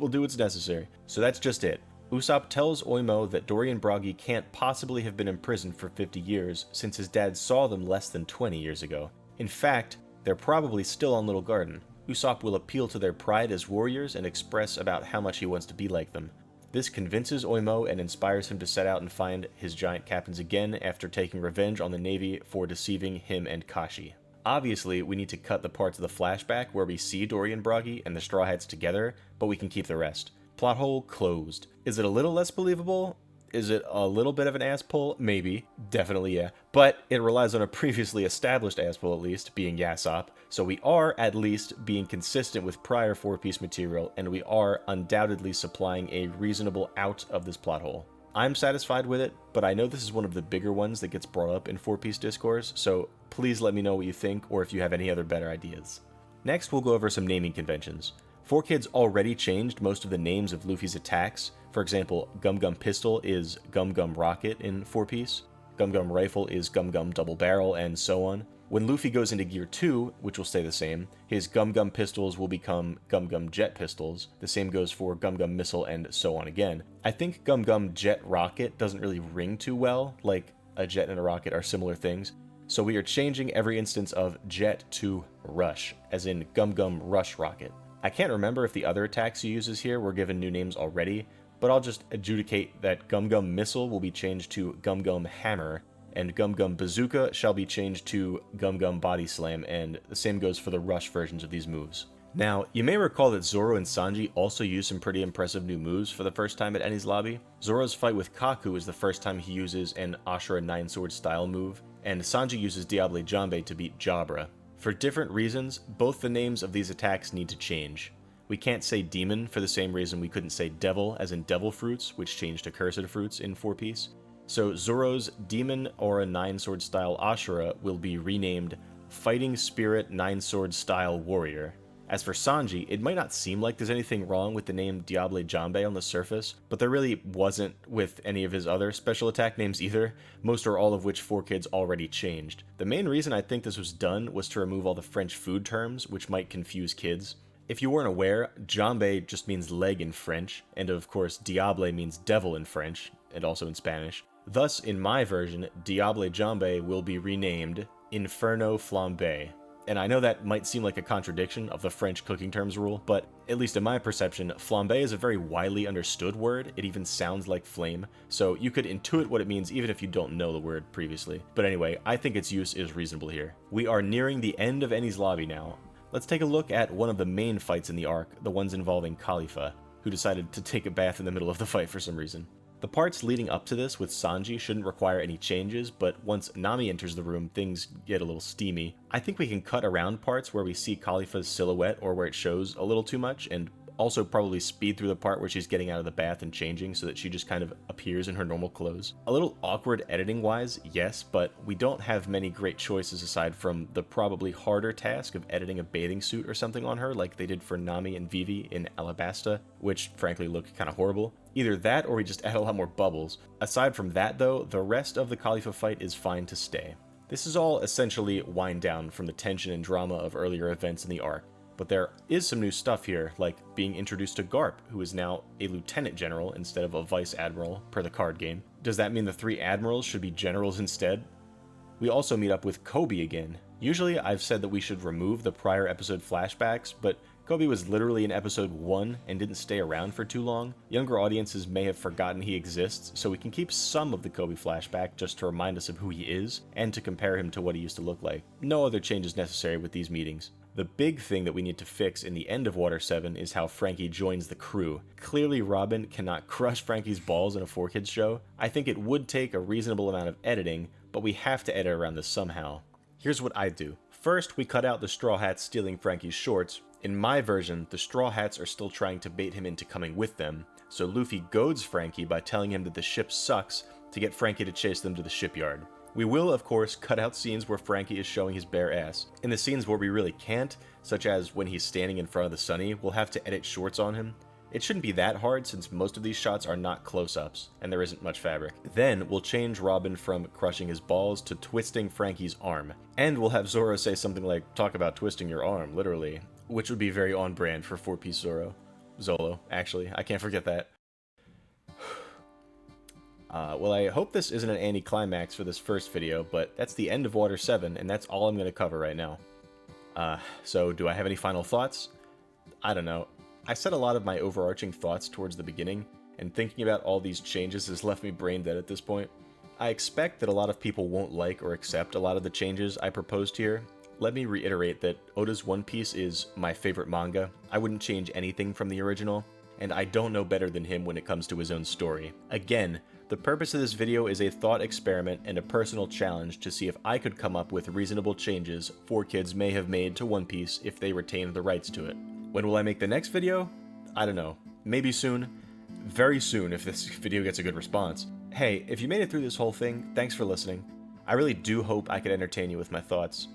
do what's necessary. So that's just it. Usopp tells Oimo that Dorian Bragi can't possibly have been imprisoned for 50 years, since his dad saw them less than 20 years ago. In fact, they're probably still on Little Garden. Usopp will appeal to their pride as warriors and express about how much he wants to be like them. This convinces Oimo and inspires him to set out and find his giant captains again after taking revenge on the Navy for deceiving him and Kashi. Obviously, we need to cut the parts of the flashback where we see Dorian Bragi and the Straw Hats together, but we can keep the rest. Plot hole closed. Is it a little less believable? Is it a little bit of an ass pull? Maybe. Definitely, yeah. But it relies on a previously established ass pull, at least, being Yasopp, so we are, at least, being consistent with prior four-piece material, and we are undoubtedly supplying a reasonable out of this plot hole. I'm satisfied with it, but I know this is one of the bigger ones that gets brought up in four-piece discourse, so please let me know what you think, or if you have any other better ideas. Next, we'll go over some naming conventions. 4Kids already changed most of the names of Luffy's attacks. For example, Gum Gum Pistol is Gum Gum Rocket in 4-piece, Gum Gum Rifle is Gum Gum Double Barrel, and so on. When Luffy goes into Gear 2, which will stay the same, his Gum Gum Pistols will become Gum Gum Jet Pistols. The same goes for Gum Gum Missile and so on again. I think Gum Gum Jet Rocket doesn't really ring too well, like a jet and a rocket are similar things. So we are changing every instance of Jet to Rush, as in Gum Gum Rush Rocket. I can't remember if the other attacks he uses here were given new names already, but I'll just adjudicate that Gum Gum Missile will be changed to Gum Gum Hammer, and Gum Gum Bazooka shall be changed to Gum Gum Body Slam, and the same goes for the Rush versions of these moves. Now, you may recall that Zoro and Sanji also used some pretty impressive new moves for the first time at Enies Lobby. Zoro's fight with Kaku is the first time he uses an Ashura 9-sword style move, and Sanji uses Diable Jambe to beat Jabra. For different reasons, both the names of these attacks need to change. We can't say Demon for the same reason we couldn't say Devil, as in Devil Fruits, which changed to Cursed Fruits in 4-piece. So Zoro's Demon Aura 9-sword style Ashura will be renamed Fighting Spirit 9-sword style Warrior. As for Sanji, it might not seem like there's anything wrong with the name Diable Jambe on the surface, but there really wasn't with any of his other special attack names either, most or all of which 4Kids already changed. The main reason I think this was done was to remove all the French food terms, which might confuse kids. If you weren't aware, Jambe just means leg in French, and of course Diable means devil in French, and also in Spanish. Thus, in my version, Diable Jambe will be renamed Inferno Flambe. And I know that might seem like a contradiction of the French cooking terms rule, but at least in my perception, flambe is a very widely understood word. It even sounds like flame, so you could intuit what it means even if you don't know the word previously. But anyway, I think its use is reasonable here. We are nearing the end of Enies Lobby now. Let's take a look at one of the main fights in the arc, the ones involving Khalifa, who decided to take a bath in the middle of the fight for some reason. The parts leading up to this with Sanji shouldn't require any changes, but once Nami enters the room, things get a little steamy. I think we can cut around parts where we see Khalifa's silhouette or where it shows a little too much, and also probably speed through the part where she's getting out of the bath and changing so that she just kind of appears in her normal clothes. A little awkward editing-wise, yes, but we don't have many great choices aside from the probably harder task of editing a bathing suit or something on her like they did for Nami and Vivi in Alabasta, which frankly looked kind of horrible. Either that or we just add a lot more bubbles. Aside from that though, the rest of the Khalifa fight is fine to stay. This is all essentially wind down from the tension and drama of earlier events in the arc. But there is some new stuff here, like being introduced to Garp, who is now a lieutenant general instead of a vice admiral, per the card game. Does that mean the 3 admirals should be generals instead? We also meet up with Kobe again. Usually I've said that we should remove the prior episode flashbacks, but Kobe was literally in episode 1 and didn't stay around for too long. Younger audiences may have forgotten he exists, so we can keep some of the Kobe flashback just to remind us of who he is, and to compare him to what he used to look like. No other changes necessary with these meetings. The big thing that we need to fix in the end of Water 7 is how Frankie joins the crew. Clearly Robin cannot crush Frankie's balls in a 4Kids show. I think it would take a reasonable amount of editing, but we have to edit around this somehow. Here's what I do. First, we cut out the Straw Hats stealing Frankie's shorts. In my version, the Straw Hats are still trying to bait him into coming with them, so Luffy goads Frankie by telling him that the ship sucks to get Frankie to chase them to the shipyard. We will, of course, cut out scenes where Frankie is showing his bare ass. In the scenes where we really can't, such as when he's standing in front of the Sunny, we'll have to edit shorts on him. It shouldn't be that hard since most of these shots are not close-ups, and there isn't much fabric. Then, we'll change Robin from crushing his balls to twisting Frankie's arm. And we'll have Zoro say something like, "Talk about twisting your arm," literally, which would be very on-brand for 4-piece Zoro. Zolo, actually, I can't forget that. Well, I hope this isn't an anticlimax for this first video, but that's the end of Water 7, and that's all I'm going to cover right now. So do I have any final thoughts? I don't know. I said a lot of my overarching thoughts towards the beginning, and thinking about all these changes has left me brain dead at this point. I expect that a lot of people won't like or accept a lot of the changes I proposed here. Let me reiterate that Oda's One Piece is my favorite manga. I wouldn't change anything from the original, and I don't know better than him when it comes to his own story. Again, the purpose of this video is a thought experiment and a personal challenge to see if I could come up with reasonable changes 4Kids may have made to One Piece if they retained the rights to it. When will I make the next video? I don't know. Maybe soon. Very soon if this video gets a good response. Hey, if you made it through this whole thing, thanks for listening. I really do hope I could entertain you with my thoughts.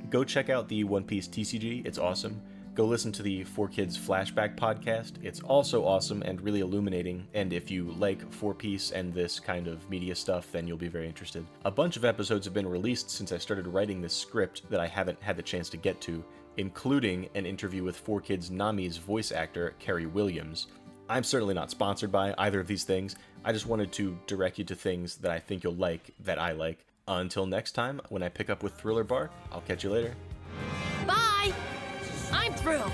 Go check out the One Piece TCG, it's awesome. Go listen to the 4Kids Flashback podcast. It's also awesome and really illuminating, and if you like 4Piece and this kind of media stuff, then you'll be very interested. A bunch of episodes have been released since I started writing this script that I haven't had the chance to get to, including an interview with 4Kids Nami's voice actor, Carrie Williams. I'm certainly not sponsored by either of these things. I just wanted to direct you to things that I think you'll like, that I like. Until next time, when I pick up with Thriller Bark, I'll catch you later. Bye! I'm through.